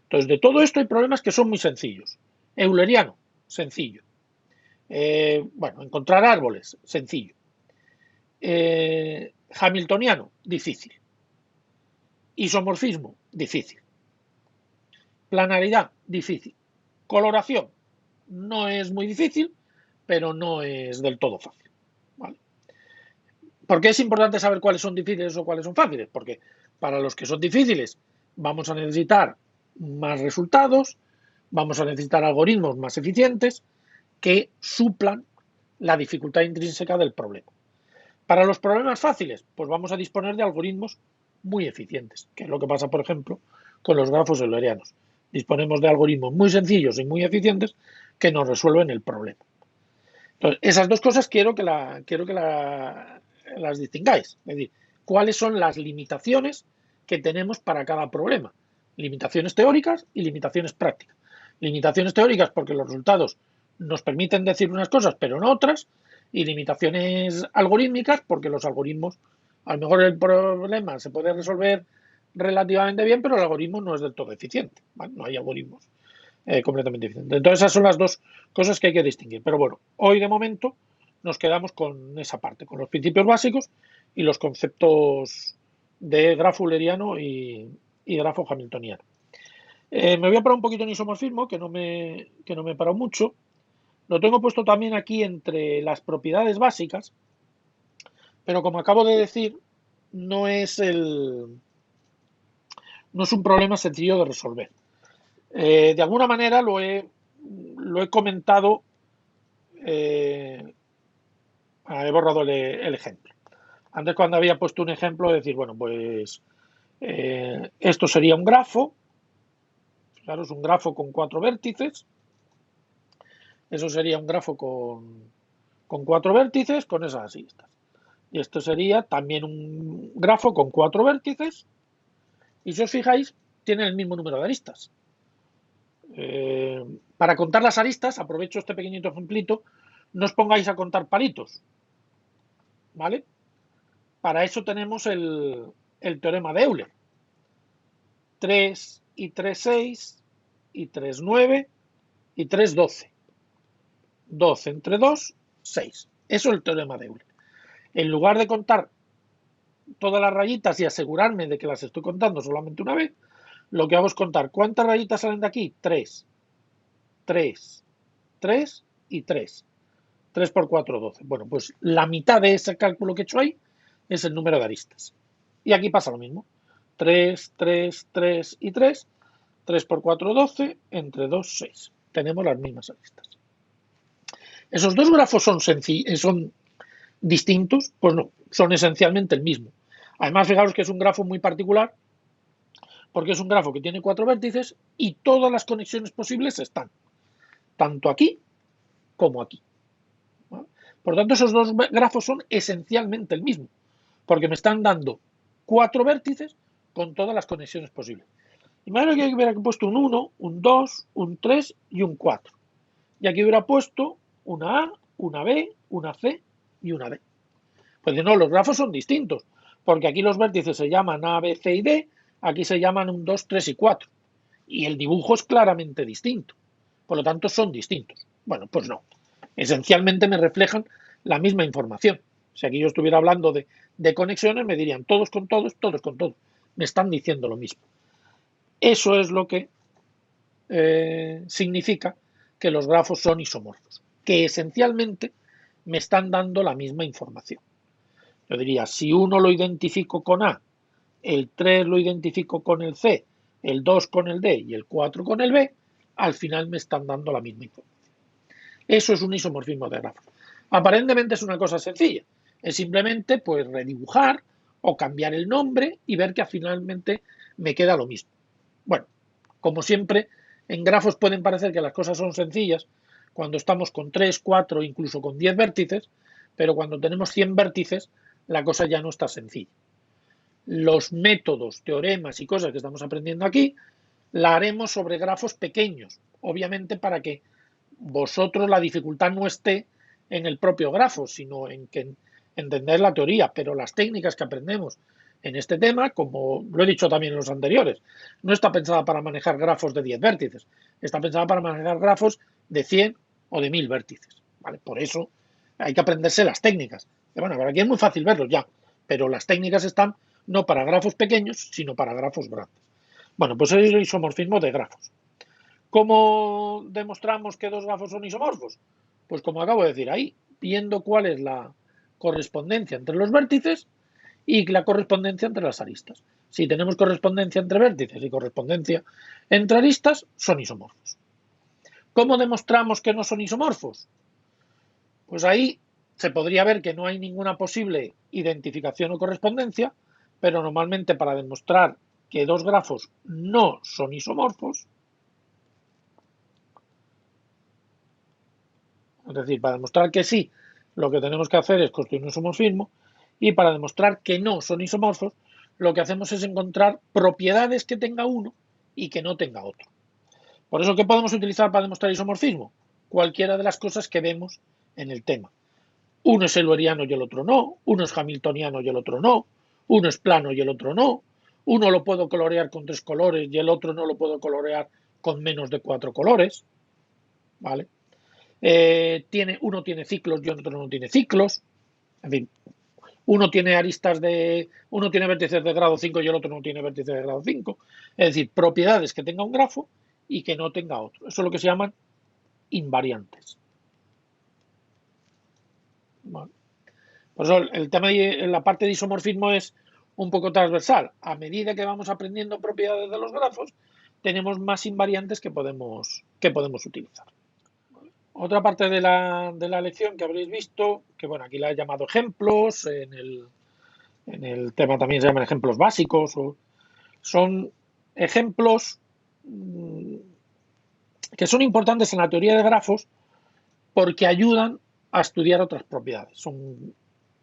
Entonces, de todo esto hay problemas que son muy sencillos. Euleriano, sencillo. Bueno, encontrar árboles, sencillo. Hamiltoniano, difícil. Isomorfismo, difícil. Planaridad, difícil. Coloración, no es muy difícil, pero no es del todo fácil. ¿Vale? ¿Por qué es importante saber cuáles son difíciles o cuáles son fáciles? Porque para los que son difíciles vamos a necesitar más resultados, vamos a necesitar algoritmos más eficientes que suplan la dificultad intrínseca del problema. Para los problemas fáciles, pues vamos a disponer de algoritmos muy eficientes, que es lo que pasa, por ejemplo, con los grafos eulerianos. Disponemos de algoritmos muy sencillos y muy eficientes que nos resuelven el problema. Entonces, esas dos cosas quiero que las distingáis. Es decir, cuáles son las limitaciones que tenemos para cada problema. Limitaciones teóricas y limitaciones prácticas. Limitaciones teóricas porque los resultados nos permiten decir unas cosas, pero no otras. Y limitaciones algorítmicas porque los algoritmos, a lo mejor el problema se puede resolver relativamente bien, pero el algoritmo no es del todo eficiente. ¿Vale? No hay algoritmos completamente eficientes. Entonces, esas son las dos cosas que hay que distinguir. Pero bueno, hoy de momento nos quedamos con esa parte, con los principios básicos y los conceptos de grafo euleriano y grafo hamiltoniano. Me voy a parar un poquito en isomorfismo, que no me he parado mucho. Lo tengo puesto también aquí entre las propiedades básicas, pero como acabo de decir, no es un problema sencillo de resolver. De alguna manera lo he comentado, he borrado el ejemplo. Antes, cuando había puesto un ejemplo, decir, bueno, pues esto sería un grafo. Claro, es un grafo con 4 vértices. Eso sería un grafo con 4 vértices con esas aristas. Y esto sería también un grafo con 4 vértices. Y si os fijáis, tiene el mismo número de aristas. Para contar las aristas, aprovecho este pequeñito ejemplito, no os pongáis a contar palitos. ¿Vale? Para eso tenemos el teorema de Euler. 3 y 3, 6 y 3, 9 y 3, 12. 12 entre 2, 6. Eso es el teorema de Euler. En lugar de contar todas las rayitas y asegurarme de que las estoy contando solamente una vez, lo que hago es contar cuántas rayitas salen de aquí. 3, 3, 3 y 3. 3 por 4, 12. Bueno, pues la mitad de ese cálculo que he hecho ahí es el número de aristas. Y aquí pasa lo mismo. 3, 3, 3 y 3. 3 por 4, 12. Entre 2, 6. Tenemos las mismas aristas. ¿Esos dos grafos son distintos? Pues no, son esencialmente el mismo. Además, fijaros que es un grafo muy particular porque es un grafo que tiene 4 vértices y todas las conexiones posibles están, tanto aquí como aquí. ¿Vale? Por lo tanto, esos dos grafos son esencialmente el mismo, porque me están dando 4 vértices con todas las conexiones posibles. Imagino que aquí hubiera puesto un 1, un 2, un 3 y un 4. Y aquí hubiera puesto una A, una B, una C y una D. Pues no, los grafos son distintos, porque aquí los vértices se llaman A, B, C y D, aquí se llaman un 2, 3 y 4. Y el dibujo es claramente distinto. Por lo tanto, son distintos. Bueno, pues no. Esencialmente me reflejan la misma información. Si aquí yo estuviera hablando de conexiones, me dirían todos con todos, todos con todos. Me están diciendo lo mismo. Eso es lo que significa que los grafos son isomorfos, que esencialmente me están dando la misma información. Yo diría, si uno lo identifico con A, el 3 lo identifico con el C, el 2 con el D y el 4 con el B, al final me están dando la misma información. Eso es un isomorfismo de grafos. Aparentemente es una cosa sencilla, es simplemente pues redibujar o cambiar el nombre y ver que finalmente me queda lo mismo. Bueno, como siempre, en grafos pueden parecer que las cosas son sencillas cuando estamos con 3, 4, incluso con 10 vértices, pero cuando tenemos 100 vértices, la cosa ya no está sencilla. Los métodos, teoremas y cosas que estamos aprendiendo aquí, la haremos sobre grafos pequeños, obviamente para que vosotros la dificultad no esté en el propio grafo, sino en que entendáis la teoría, pero las técnicas que aprendemos en este tema, como lo he dicho también en los anteriores, no está pensada para manejar grafos de 10 vértices, está pensada para manejar grafos de 100 o de 1000 vértices. ¿Vale? Por eso hay que aprenderse las técnicas. Y bueno, aquí es muy fácil verlos ya, pero las técnicas están no para grafos pequeños, sino para grafos grandes. Bueno, pues es el isomorfismo de grafos. ¿Cómo demostramos que dos grafos son isomorfos? Pues como acabo de decir ahí, viendo cuál es la correspondencia entre los vértices y la correspondencia entre las aristas. Si tenemos correspondencia entre vértices y correspondencia entre aristas, son isomorfos. ¿Cómo demostramos que no son isomorfos? Pues ahí se podría ver que no hay ninguna posible identificación o correspondencia, pero normalmente para demostrar que dos grafos no son isomorfos, es decir, para demostrar que sí, lo que tenemos que hacer es construir un isomorfismo, y para demostrar que no son isomorfos, lo que hacemos es encontrar propiedades que tenga uno y que no tenga otro. Por eso, ¿qué podemos utilizar para demostrar isomorfismo? Cualquiera de las cosas que vemos en el tema. Uno es euleriano y el otro no, uno es hamiltoniano y el otro no, uno es plano y el otro no, uno lo puedo colorear con 3 colores y el otro no lo puedo colorear con menos de 4 colores, ¿vale? Uno tiene ciclos y otro no tiene ciclos, en fin, uno tiene vértices de grado 5 y el otro no tiene vértices de grado 5, es decir, propiedades que tenga un grafo y que no tenga otro. Eso es lo que se llaman invariantes. Bueno, por eso el tema de la parte de isomorfismo es un poco transversal. A medida que vamos aprendiendo propiedades de los grafos, tenemos más invariantes que podemos utilizar. Otra parte de la lección que habréis visto, que bueno, aquí la he llamado ejemplos, en el tema también se llaman ejemplos básicos, son ejemplos que son importantes en la teoría de grafos porque ayudan a estudiar otras propiedades. Son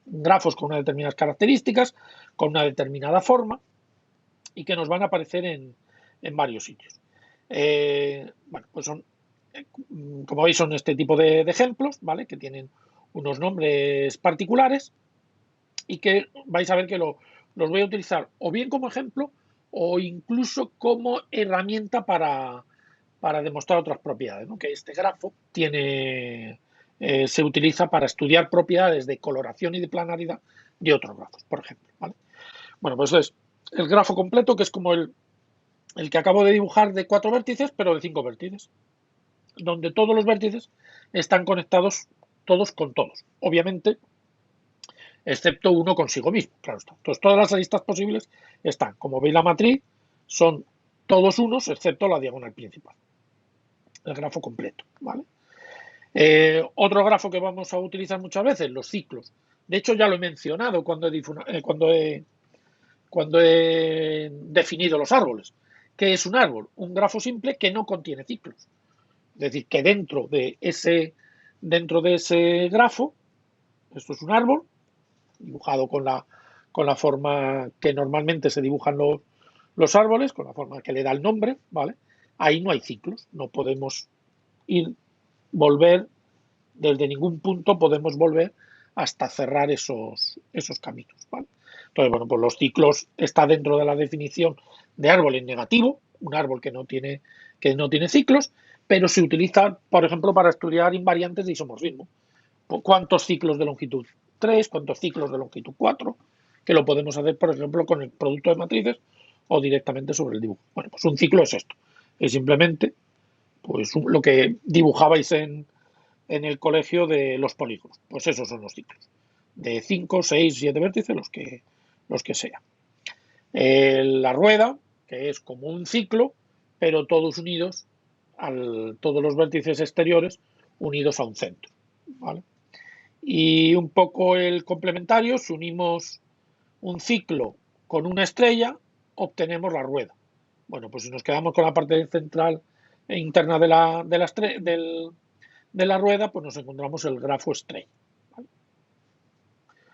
grafos con unas determinadas características, con una determinada forma y que nos van a aparecer en varios sitios. Bueno, pues son, como veis, son este tipo de ejemplos, ¿vale? Que tienen unos nombres particulares y que vais a ver que los voy a utilizar o bien como ejemplo o incluso como herramienta para demostrar otras propiedades, ¿no? Que este grafo se utiliza para estudiar propiedades de coloración y de planaridad de otros grafos, por ejemplo. ¿Vale? Bueno, pues es el grafo completo, que es como el que acabo de dibujar de 4 vértices, pero de 5 vértices, donde todos los vértices están conectados todos con todos. Obviamente, excepto uno consigo mismo, claro está. Entonces, todas las aristas posibles están, como veis la matriz, son todos unos, excepto la diagonal principal. El grafo completo, ¿vale? Otro grafo que vamos a utilizar muchas veces, los ciclos. De hecho, ya lo he mencionado cuando he definido los árboles. ¿Qué es un árbol? Un grafo simple que no contiene ciclos. Es decir, que dentro de ese grafo, esto es un árbol, dibujado con la forma que normalmente se dibujan los árboles, con la forma que le da el nombre, ¿vale? Ahí no hay ciclos, no podemos volver, desde ningún punto podemos volver hasta cerrar esos caminos, ¿vale? Entonces, bueno, pues los ciclos está dentro de la definición de árbol en negativo, un árbol que no tiene ciclos, pero se utiliza, por ejemplo, para estudiar invariantes de isomorfismo. ¿Cuántos ciclos de longitud 3? ¿Cuántos ciclos de longitud 4? Que lo podemos hacer, por ejemplo, con el producto de matrices o directamente sobre el dibujo. Bueno, pues un ciclo es esto. Es simplemente pues, lo que dibujabais en el colegio de los polígonos. Pues esos son los ciclos. De 5, 6, 7 vértices, los que sean. La rueda, que es como un ciclo, pero todos unidos, todos los vértices exteriores unidos a un centro. ¿Vale? Y un poco el complementario, si unimos un ciclo con una estrella, obtenemos la rueda. Bueno, pues si nos quedamos con la parte central e interna de la rueda, pues nos encontramos el grafo estrella. ¿Vale?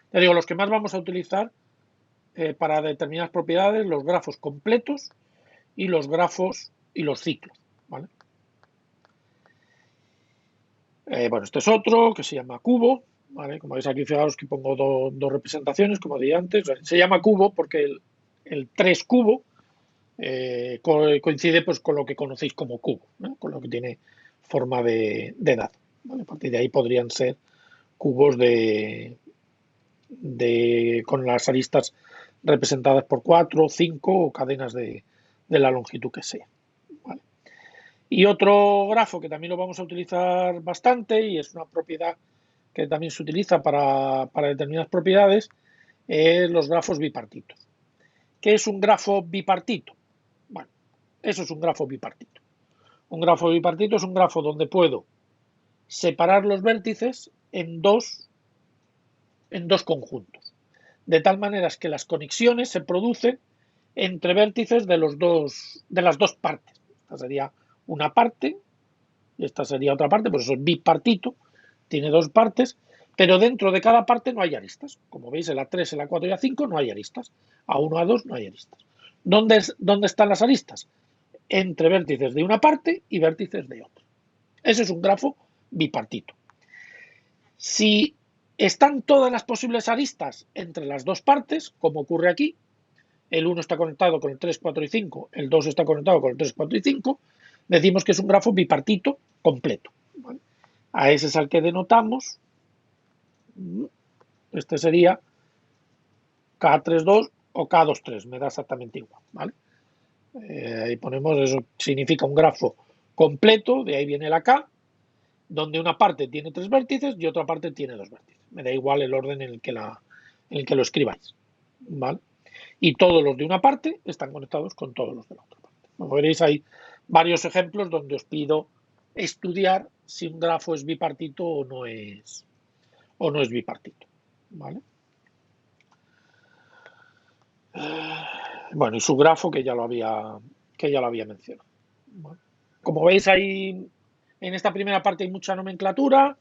Te digo, los que más vamos a utilizar para determinadas propiedades, los grafos completos y los grafos y los ciclos. ¿Vale? Bueno, este es otro que se llama cubo. ¿Vale? Como veis aquí, fijaros que pongo dos representaciones, como dije antes. Se llama cubo porque el 3 cubo coincide pues, con lo que conocéis como cubo, ¿no? Con lo que tiene forma de dado. ¿Vale? A partir de ahí podrían ser cubos con las aristas representadas por 4, 5 o cadenas de la longitud que sea. ¿Vale? Y otro grafo que también lo vamos a utilizar bastante y es una propiedad que también se utiliza para determinadas propiedades, es los grafos bipartitos. ¿Qué es un grafo bipartito? Bueno, eso es un grafo bipartito. Un grafo bipartito es un grafo donde puedo separar los vértices en dos conjuntos, de tal manera que las conexiones se producen entre vértices de las dos partes. Esta sería una parte y esta sería otra parte, por eso es bipartito, tiene dos partes, pero dentro de cada parte no hay aristas. Como veis, en la 3, en la 4 y la 5 no hay aristas. A1, A2 no hay aristas. ¿Dónde están las aristas? Entre vértices de una parte y vértices de otra. Ese es un grafo bipartito. Si están todas las posibles aristas entre las dos partes, como ocurre aquí, el 1 está conectado con el 3, 4 y 5, el 2 está conectado con el 3, 4 y 5, decimos que es un grafo bipartito completo. ¿Vale? A ese es al que denotamos, este sería K32 o K23, me da exactamente igual. ¿Vale? Ahí ponemos, eso significa un grafo completo, de ahí viene la K, donde una parte tiene 3 vértices y otra parte tiene 2 vértices. Me da igual el orden en el que lo escribáis. ¿Vale? Y todos los de una parte están conectados con todos los de la otra parte. Como veréis, hay varios ejemplos donde os pido estudiar si un grafo es bipartito o no es bipartito. ¿Vale? Bueno, y su grafo que ya lo había mencionado. ¿Vale? Como veis, en esta primera parte hay mucha nomenclatura,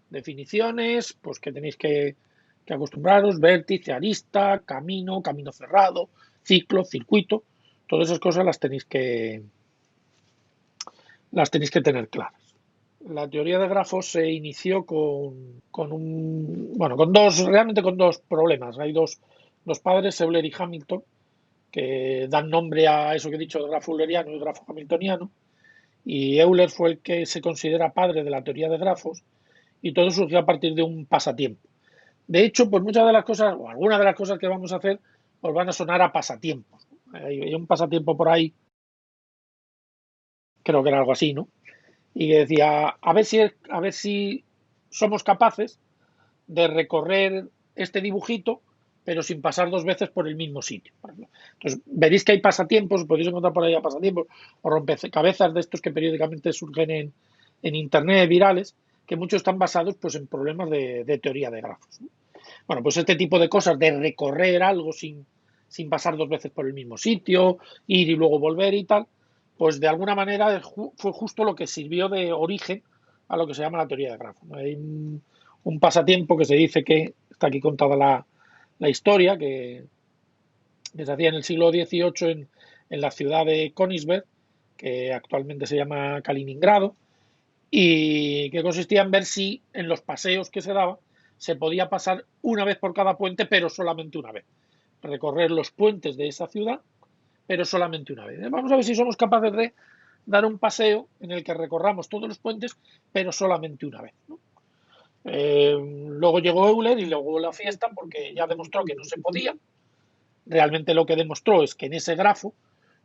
definiciones, pues que tenéis que acostumbraros, vértice, arista, camino, camino cerrado, ciclo, circuito, todas esas cosas las tenéis que tener claras. La teoría de grafos se inició realmente con dos problemas. Hay dos padres, Euler y Hamilton, que dan nombre a eso que he dicho, el grafo euleriano y el grafo hamiltoniano. Y Euler fue el que se considera padre de la teoría de grafos y todo surgió a partir de un pasatiempo. De hecho, pues muchas de las cosas, o algunas de las cosas que vamos a hacer, os van a sonar a pasatiempos. Hay un pasatiempo por ahí, creo que era algo así, ¿no? Y que decía, a ver si somos capaces de recorrer este dibujito, pero sin pasar dos veces por el mismo sitio. Entonces, veréis que hay pasatiempos, podéis encontrar por ahí a pasatiempos o rompecabezas de estos que periódicamente surgen en Internet, virales, que muchos están basados pues, en problemas de teoría de grafos, ¿no? Bueno, pues este tipo de cosas, de recorrer algo sin pasar dos veces por el mismo sitio, ir y luego volver y tal, pues de alguna manera fue justo lo que sirvió de origen a lo que se llama la teoría de grafos. Hay un pasatiempo que se dice que, está aquí contada la historia, que se hacía en el siglo XVIII en la ciudad de Königsberg, que actualmente se llama Kaliningrado, y que consistía en ver si en los paseos que se daba se podía pasar una vez por cada puente, pero solamente una vez. Recorrer los puentes de esa ciudad, pero solamente una vez. Vamos a ver si somos capaces de dar un paseo en el que recorramos todos los puentes, pero solamente una vez, ¿no? Luego llegó Euler y luego la fiesta porque ya demostró que no se podía. Realmente lo que demostró es que en ese grafo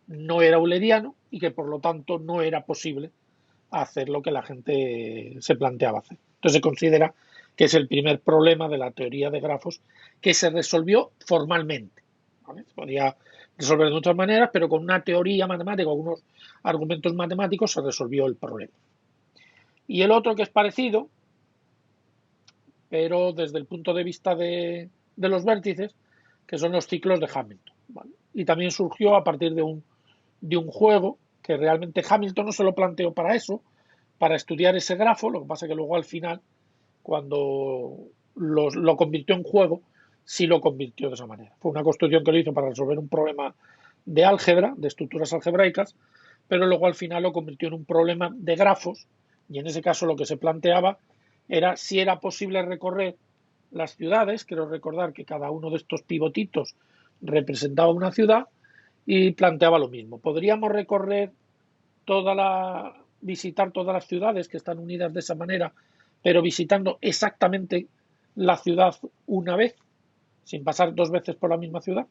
no era euleriano y que por lo tanto no era posible hacer lo que la gente se planteaba hacer. Entonces se considera que es el primer problema de la teoría de grafos que se resolvió formalmente, ¿vale? Se podía resolver de muchas maneras, pero con una teoría matemática, con unos argumentos matemáticos se resolvió el problema. Y el otro que es parecido, pero desde el punto de vista de los vértices, que son los ciclos de Hamilton, ¿vale? Y también surgió a partir de un juego que realmente Hamilton no se lo planteó para eso, para estudiar ese grafo, lo que pasa es que luego al final, cuando lo convirtió en juego, sí lo convirtió de esa manera. Fue una construcción que lo hizo para resolver un problema de álgebra, de estructuras algebraicas, pero luego al final lo convirtió en un problema de grafos, y en ese caso lo que se planteaba era si era posible recorrer las ciudades. Quiero recordar que cada uno de estos pivotitos representaba una ciudad y planteaba lo mismo. ¿Podríamos recorrer visitar todas las ciudades que están unidas de esa manera, pero visitando exactamente la ciudad una vez, sin pasar dos veces por la misma ciudad?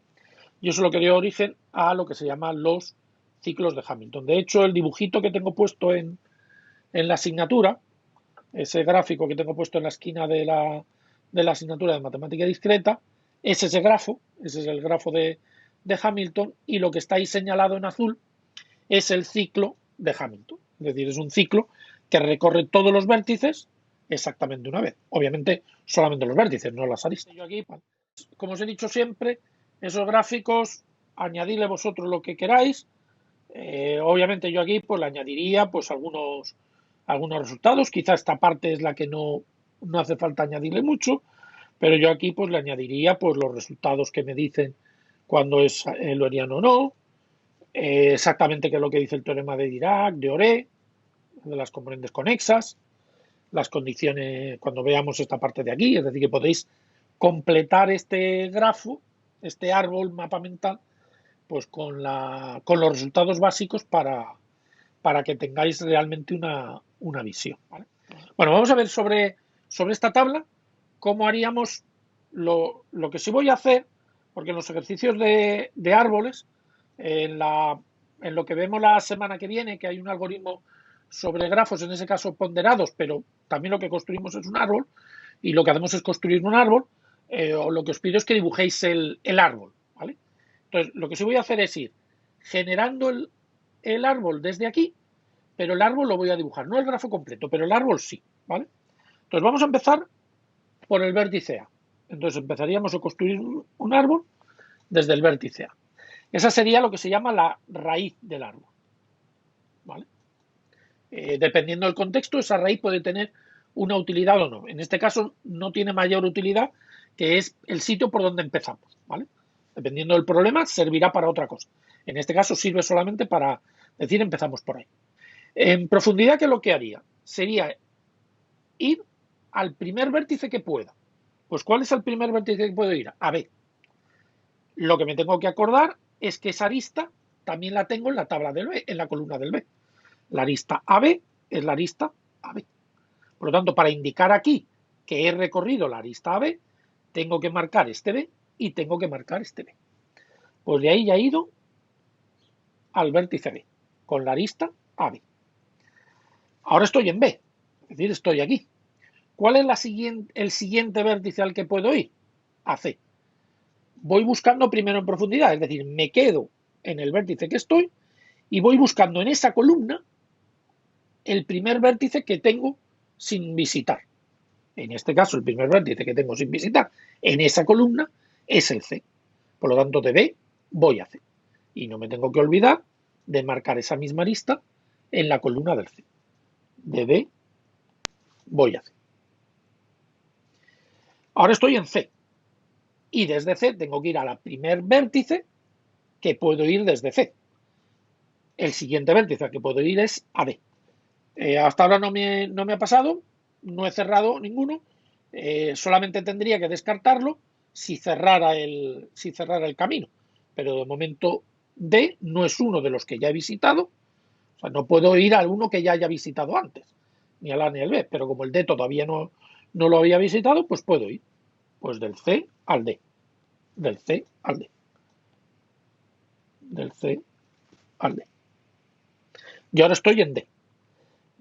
Y eso lo que dio origen a lo que se llama los ciclos de Hamilton. De hecho, el dibujito que tengo puesto en la asignatura, ese gráfico que tengo puesto en la esquina de la asignatura de matemática discreta, es ese grafo, ese es el grafo de Hamilton, y lo que está ahí señalado en azul es el ciclo de Hamilton. Es decir, es un ciclo que recorre todos los vértices exactamente una vez. Obviamente, solamente los vértices, no las aristas. Yo aquí, como os he dicho siempre, esos gráficos, añadidle vosotros lo que queráis. Obviamente yo aquí pues le añadiría pues algunos resultados. Quizá esta parte es la que no hace falta añadirle mucho, pero yo aquí pues le añadiría pues los resultados que me dicen cuando es euleriano o no, exactamente qué es lo que dice el teorema de Dirac, de Oré, de las componentes conexas, las condiciones cuando veamos esta parte de aquí, es decir, que podéis completar este grafo, este árbol mapa mental, pues con los resultados básicos para que tengáis realmente una visión, ¿vale? Bueno, vamos a ver sobre esta tabla cómo haríamos lo que sí voy a hacer, porque en los ejercicios de árboles, en, la, en lo que vemos la semana que viene, que hay un algoritmo sobre grafos, en ese caso ponderados, pero también lo que construimos es un árbol, y lo que hacemos es construir un árbol, o lo que os pido es que dibujéis el árbol, ¿vale? Entonces, lo que sí voy a hacer es ir generando el árbol desde aquí, pero el árbol lo voy a dibujar, no el grafo completo, pero el árbol sí, ¿vale? Entonces, vamos a empezar por el vértice A. Entonces, empezaríamos a construir un árbol desde el vértice A. Esa sería lo que se llama la raíz del árbol, ¿vale? Dependiendo del contexto, esa raíz puede tener una utilidad o no. En este caso, no tiene mayor utilidad, que es el sitio por donde empezamos, ¿vale? Dependiendo del problema, servirá para otra cosa. En este caso, sirve solamente para decir empezamos por ahí. En profundidad, ¿qué es lo que haría? Sería ir al primer vértice que pueda. Pues, ¿cuál es el primer vértice que puedo ir? A B. Lo que me tengo que acordar es que esa arista también la tengo en la tabla del B, en la columna del B. La arista AB es la arista AB. Por lo tanto, para indicar aquí que he recorrido la arista AB, tengo que marcar este B y tengo que marcar este B. Pues de ahí ya he ido al vértice B, con la arista AB. Ahora estoy en B, es decir, estoy aquí. ¿Cuál es el siguiente vértice al que puedo ir? A C. Voy buscando primero en profundidad, es decir, me quedo en el vértice que estoy y voy buscando en esa columna el primer vértice que tengo sin visitar. En este caso, el primer vértice que tengo sin visitar en esa columna es el C. Por lo tanto, de B voy a C. Y no me tengo que olvidar de marcar esa misma arista en la columna del C. De B voy a C. Ahora estoy en C. Y desde C tengo que ir a la primer vértice que puedo ir desde C. El siguiente vértice al que puedo ir es a B. Hasta ahora no me ha pasado, no he cerrado ninguno, solamente tendría que descartarlo si cerrara el camino. Pero de momento D no es uno de los que ya he visitado, o sea, no puedo ir al uno que ya haya visitado antes, ni al A ni al B, pero como el D todavía no lo había visitado, pues puedo ir. Pues del C al D, del C al D, del C al D. Y ahora estoy en D.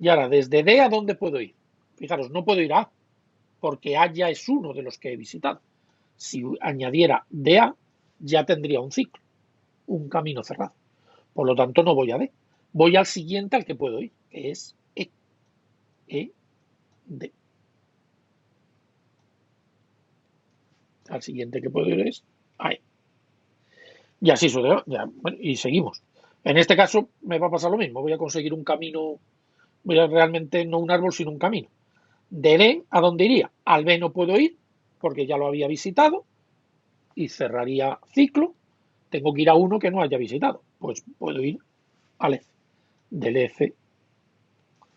Y ahora, desde D, ¿a dónde puedo ir? Fijaros, no puedo ir a A, porque A ya es uno de los que he visitado. Si añadiera DA, ya tendría un ciclo, un camino cerrado. Por lo tanto, no voy a D. Voy al siguiente al que puedo ir, que es E. E, D. Al siguiente que puedo ir es A, E. Y así sucede. Bueno, y seguimos. En este caso me va a pasar lo mismo. Voy a conseguir un camino, voy a realmente no un árbol, sino un camino. De D, ¿a dónde iría? Al B no puedo ir, porque ya lo había visitado, y cerraría ciclo. Tengo que ir a uno que no haya visitado. Pues puedo ir al F. Del F,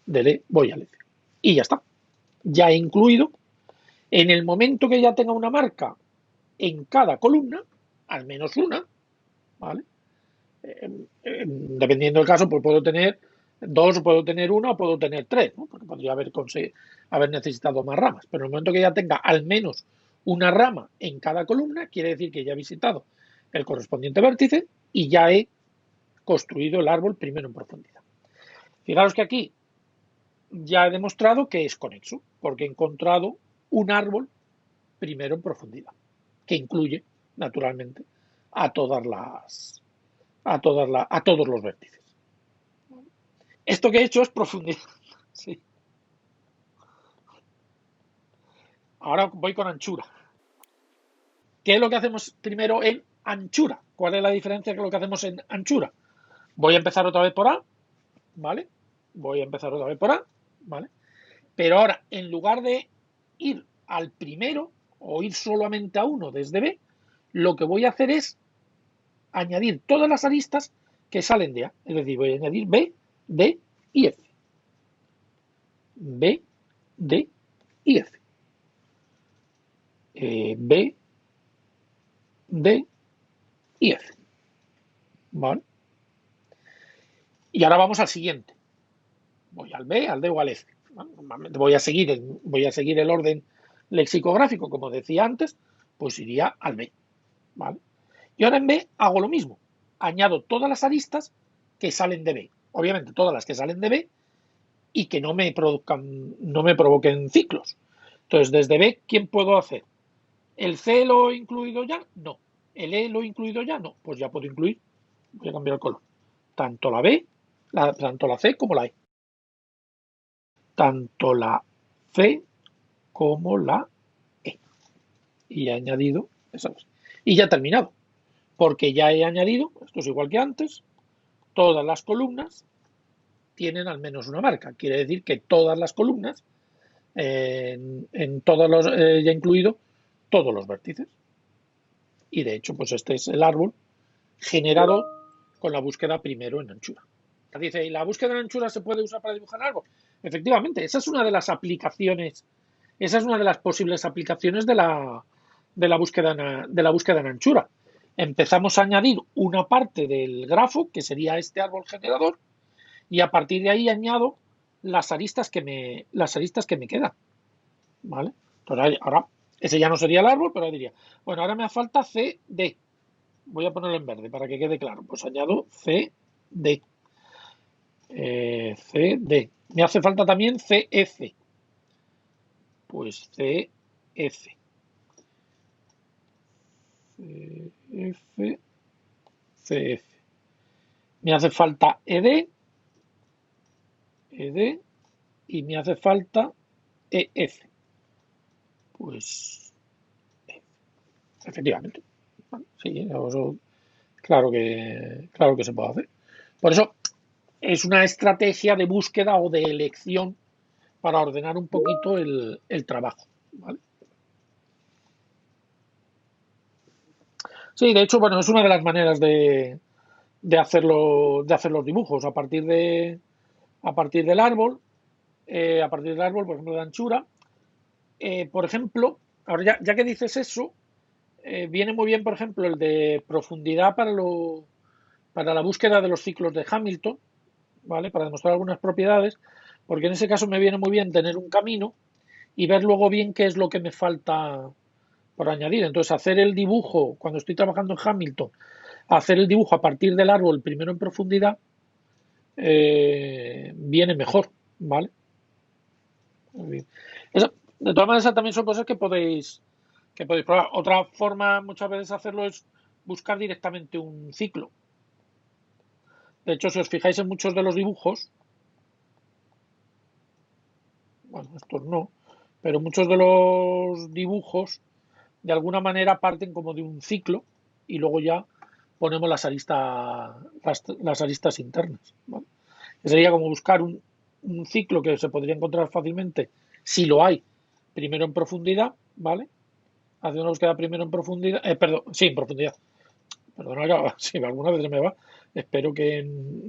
del E voy al F. Y ya está. Ya he incluido. En el momento que ya tenga una marca en cada columna, al menos una, ¿vale? Dependiendo del caso, pues puedo tener dos, puedo tener una o puedo tener tres, ¿no? Porque podría haber necesitado más ramas. Pero en el momento que ya tenga al menos una rama en cada columna, quiere decir que ya he visitado el correspondiente vértice y ya he construido el árbol primero en profundidad. Fijaros que aquí ya he demostrado que es conexo, porque he encontrado un árbol primero en profundidad, que incluye, naturalmente, a todos los vértices. Esto que he hecho es profundidad. Sí. Ahora voy con anchura. ¿Qué es lo que hacemos primero en anchura? ¿Cuál es la diferencia con lo que hacemos en anchura? Voy a empezar otra vez por A, ¿vale? Voy a empezar otra vez por A, ¿vale? Pero ahora, en lugar de ir al primero o ir solamente a uno desde B, lo que voy a hacer es añadir todas las aristas que salen de A. Es decir, voy a añadir B, D y F. B, D y F. B, D y F. ¿Vale? Y ahora vamos al siguiente. Voy al B, al D o al F. Voy a seguir el orden lexicográfico, como decía antes, pues iría al B. ¿Vale? Y ahora en B hago lo mismo. Añado todas las aristas que salen de B. Obviamente todas las que salen de B y que no me provoquen ciclos. Entonces, desde B, ¿quién puedo hacer? ¿El C lo he incluido ya? No. ¿El E lo he incluido ya? No. Pues ya puedo incluir, voy a cambiar el color, tanto la B, tanto la C como la E. Tanto la C como la E. Y he añadido esa. Y ya he terminado, porque ya he añadido, esto es igual que antes, todas las columnas tienen al menos una marca. Quiere decir que todas las columnas, en todos los, ya he incluido todos los vértices. Y de hecho, pues este es el árbol generado con la búsqueda primero en anchura. Dice, ¿y la búsqueda en anchura se puede usar para dibujar árbol? Efectivamente, esa es una de las aplicaciones, esa es una de las posibles aplicaciones de la búsqueda en anchura. Empezamos a añadir una parte del grafo, que sería este árbol generador, y a partir de ahí añado las aristas que me quedan, ¿vale? Entonces ahora, ese ya no sería el árbol, pero ahí diría, bueno, ahora me falta CD. Voy a ponerlo en verde para que quede claro. Pues añado CD. CD. Me hace falta también CF. Pues CF. CF. CF. Me hace falta ED y me hace falta EF. Pues efectivamente. Sí, eso, claro que se puede hacer. Por eso es una estrategia de búsqueda o de elección para ordenar un poquito el trabajo. ¿Vale? Sí, de hecho, bueno, es una de las maneras de hacer los dibujos a partir del árbol, por ejemplo, de anchura. Por ejemplo, ahora ya que dices eso, viene muy bien, por ejemplo, el de profundidad para la búsqueda de los ciclos de Hamilton, ¿vale? Para demostrar algunas propiedades, porque en ese caso me viene muy bien tener un camino y ver luego bien qué es lo que me falta por añadir. Entonces, hacer el dibujo, cuando estoy trabajando en Hamilton, hacer el dibujo a partir del árbol primero en profundidad, viene mejor, ¿vale? De todas maneras, también son cosas que podéis probar. Otra forma muchas veces de hacerlo es buscar directamente un ciclo. De hecho, si os fijáis en muchos de los dibujos, bueno, estos no, pero muchos de los dibujos de alguna manera parten como de un ciclo y luego ya ponemos las aristas internas. ¿Vale? Que sería como buscar un ciclo que se podría encontrar fácilmente, si lo hay, primero en profundidad, ¿vale? Hacer una búsqueda primero en profundidad, perdón, sí, en profundidad. Perdona, si alguna vez se me va, espero que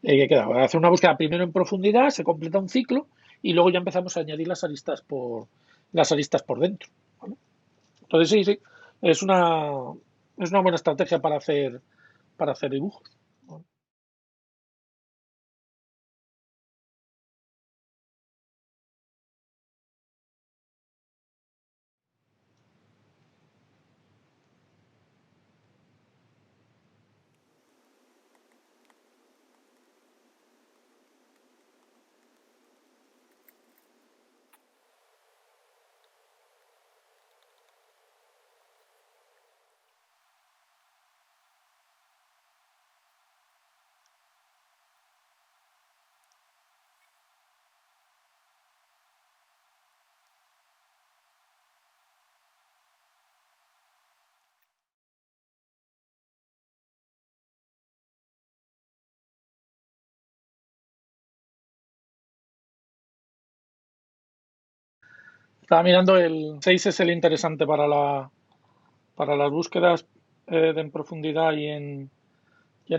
queda. Hacer una búsqueda primero en profundidad, se completa un ciclo y luego ya empezamos a añadir las aristas por dentro. ¿Vale? Entonces sí, es una buena estrategia para hacer dibujos. ¿Vale? Estaba mirando el 6 es el interesante para las búsquedas en profundidad y en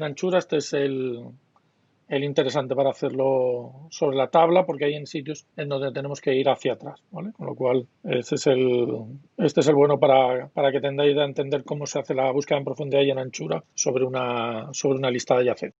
anchura. Este es el interesante para hacerlo sobre la tabla, porque hay en sitios en donde tenemos que ir hacia atrás, ¿vale? Con lo cual, este es el bueno para que tengáis a entender cómo se hace la búsqueda en profundidad y en anchura sobre una lista adyacente.